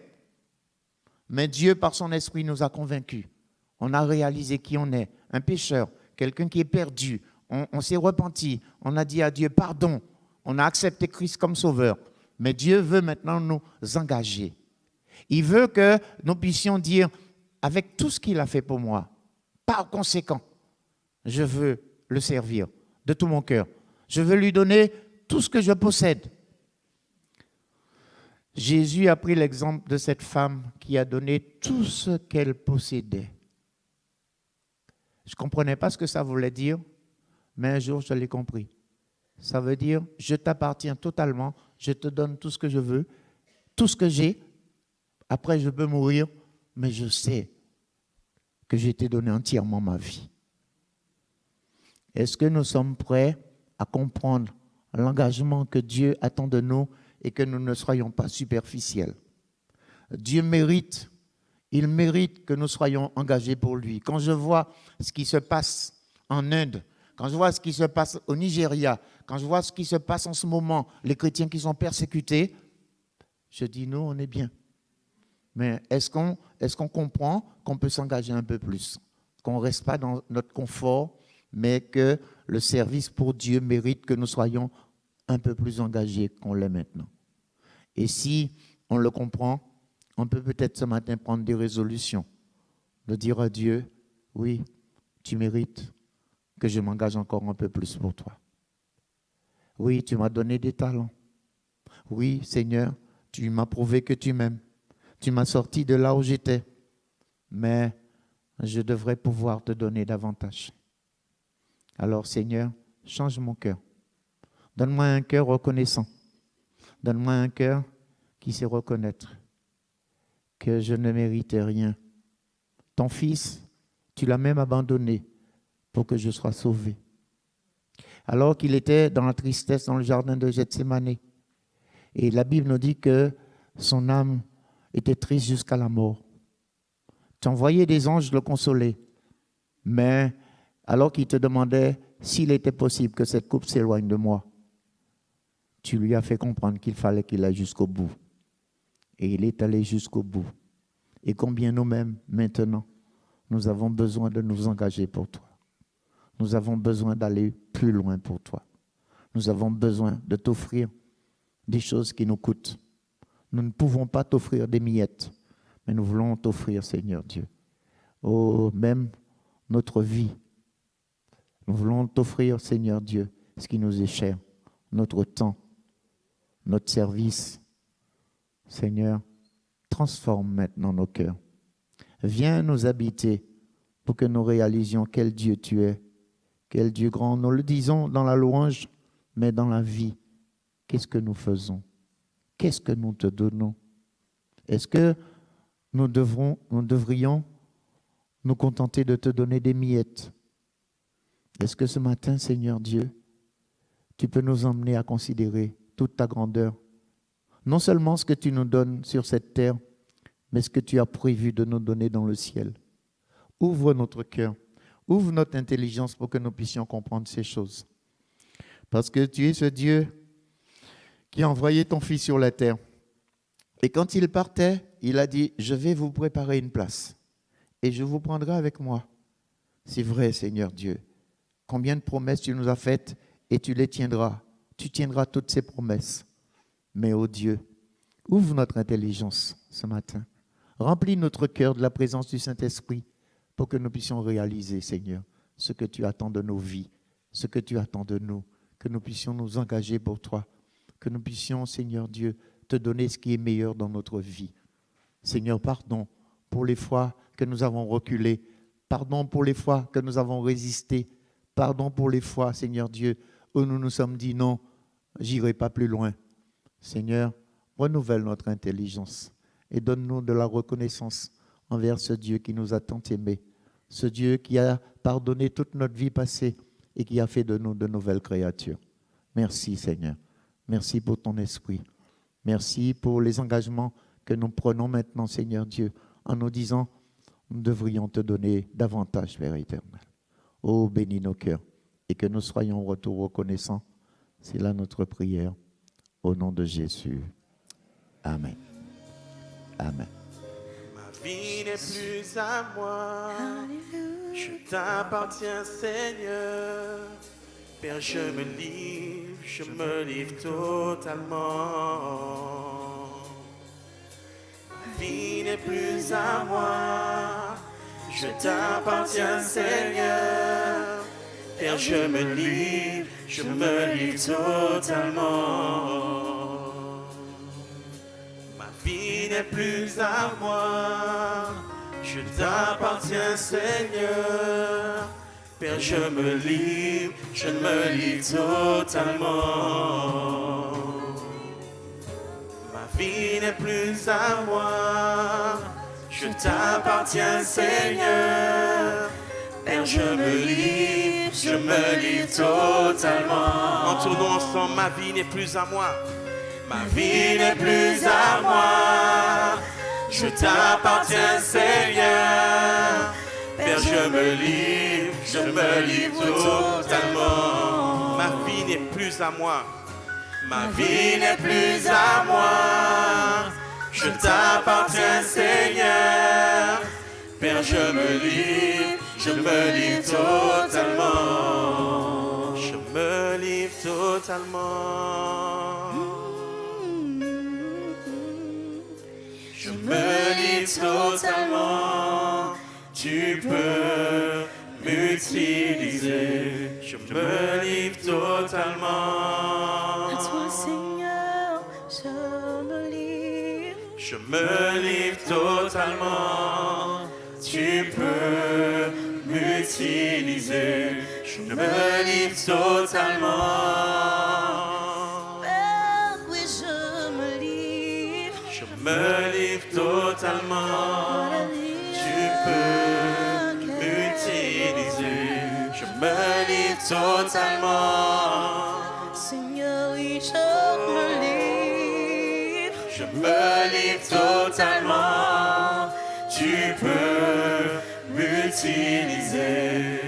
Speaker 3: Mais Dieu, par son esprit, nous a convaincus. On a réalisé qui on est, un pécheur, quelqu'un qui est perdu. On s'est repenti, on a dit à Dieu pardon, on a accepté Christ comme sauveur. Mais Dieu veut maintenant nous engager. Il veut que nous puissions dire, avec tout ce qu'il a fait pour moi, par conséquent, je veux le servir de tout mon cœur. Je veux lui donner tout ce que je possède. Jésus a pris l'exemple de cette femme qui a donné tout ce qu'elle possédait. Je ne comprenais pas ce que ça voulait dire, mais un jour je l'ai compris. Ça veut dire, je t'appartiens totalement, je te donne tout ce que je veux, tout ce que j'ai. Après, je peux mourir, mais je sais que je t'ai donné entièrement ma vie. Est-ce que nous sommes prêts à comprendre l'engagement que Dieu attend de nous et que nous ne soyons pas superficiels? Dieu mérite, il mérite que nous soyons engagés pour lui. Quand je vois ce qui se passe en Inde, quand je vois ce qui se passe au Nigeria, quand je vois ce qui se passe en ce moment, les chrétiens qui sont persécutés, je dis nous, on est bien. Mais est-ce qu'on comprend qu'on peut s'engager un peu plus? Qu'on ne reste pas dans notre confort, mais que le service pour Dieu mérite que nous soyons un peu plus engagés qu'on l'est maintenant. Et si on le comprend, on peut peut-être ce matin prendre des résolutions, de dire à Dieu, oui, tu mérites que je m'engage encore un peu plus pour toi. Oui, tu m'as donné des talents. Oui, Seigneur, tu m'as prouvé que tu m'aimes. Tu m'as sorti de là où j'étais. Mais je devrais pouvoir te donner davantage. Alors, Seigneur, change mon cœur. Donne-moi un cœur reconnaissant. Donne-moi un cœur qui sait reconnaître que je ne méritais rien. Ton fils, tu l'as même abandonné pour que je sois sauvé. Alors qu'il était dans la tristesse dans le jardin de Gethsémani. Et la Bible nous dit que son âme était triste jusqu'à la mort. Tu envoyais des anges le consoler. Mais alors qu'il te demandait s'il était possible que cette coupe s'éloigne de moi, tu lui as fait comprendre qu'il fallait qu'il aille jusqu'au bout. Et il est allé jusqu'au bout. Et combien nous-mêmes, maintenant, Nous avons besoin de nous engager pour toi. Nous avons besoin d'aller plus loin pour toi. Nous avons besoin de t'offrir des choses qui nous coûtent. Nous ne pouvons pas t'offrir des miettes, mais nous voulons t'offrir, Seigneur Dieu, même notre vie. Nous voulons t'offrir, Seigneur Dieu, ce qui nous est cher, notre temps, notre service. Seigneur, transforme maintenant nos cœurs. Viens nous habiter pour que nous réalisions quel Dieu tu es, quel Dieu grand. Nous le disons dans la louange, mais dans la vie, qu'est-ce que nous faisons? Qu'est-ce que nous te donnons? Est-ce que nous devrions nous contenter de te donner des miettes? Est-ce que ce matin, Seigneur Dieu, tu peux nous emmener à considérer toute ta grandeur? Non seulement ce que tu nous donnes sur cette terre, mais ce que tu as prévu de nous donner dans le ciel. Ouvre notre cœur, ouvre notre intelligence pour que nous puissions comprendre ces choses. Parce que tu es ce Dieu qui a envoyé ton Fils sur la terre. Et quand il partait, il a dit, je vais vous préparer une place et je vous prendrai avec moi. C'est vrai, Seigneur Dieu. Combien de promesses tu nous as faites et tu les tiendras. Tu tiendras toutes ces promesses. Mais ô Dieu, ouvre notre intelligence ce matin. Remplis notre cœur de la présence du Saint-Esprit pour que nous puissions réaliser, Seigneur, ce que tu attends de nos vies, ce que tu attends de nous, que nous puissions nous engager pour toi, que nous puissions, Seigneur Dieu, te donner ce qui est meilleur dans notre vie. Seigneur, pardon pour les fois que nous avons reculé, pardon pour les fois que nous avons résisté, pardon pour les fois, Seigneur Dieu, où nous nous sommes dit non, j'irai pas plus loin. Seigneur, renouvelle notre intelligence et donne-nous de la reconnaissance envers ce Dieu qui nous a tant aimés, ce Dieu qui a pardonné toute notre vie passée et qui a fait de nous de nouvelles créatures. Merci Seigneur, merci pour ton esprit, merci pour les engagements que nous prenons maintenant Seigneur Dieu, en nous disant, nous devrions te donner davantage, Père éternel. Oh, bénis nos cœurs et que nous soyons en retour reconnaissants. C'est là notre prière. Au nom de Jésus. Amen. Amen.
Speaker 2: Ma vie n'est plus à moi. Je t'appartiens, Seigneur. Père, je me livre totalement. Ma vie n'est plus à moi. Je t'appartiens, Seigneur. Père, je me livre totalement. Ma vie n'est plus à moi. Je t'appartiens, Seigneur. Père, je me livre totalement. Ma vie n'est plus à moi. Je t'appartiens, Seigneur. Père, je me livre totalement. Entournons ensemble, ma vie n'est plus à moi. Ma vie n'est plus à moi. Je t'appartiens, Seigneur. Père, je me livre totalement. Ma vie n'est plus à moi. Ma vie n'est plus à moi. Je t'appartiens, Seigneur. Père, je me livre totalement. Je me livre totalement. Je me livre totalement. Tu peux m'utiliser. Je me livre totalement.
Speaker 1: À toi, Seigneur, je me livre.
Speaker 2: Je me livre totalement. Tu peux m'utiliser. Je me livre totalement.
Speaker 1: Père, oui, je me livre.
Speaker 2: Je me livre totalement. Tu peux m'utiliser. Je me livre totalement.
Speaker 1: Seigneur, oui, je me livre.
Speaker 2: Je me livre totalement. Tu peux m'utiliser.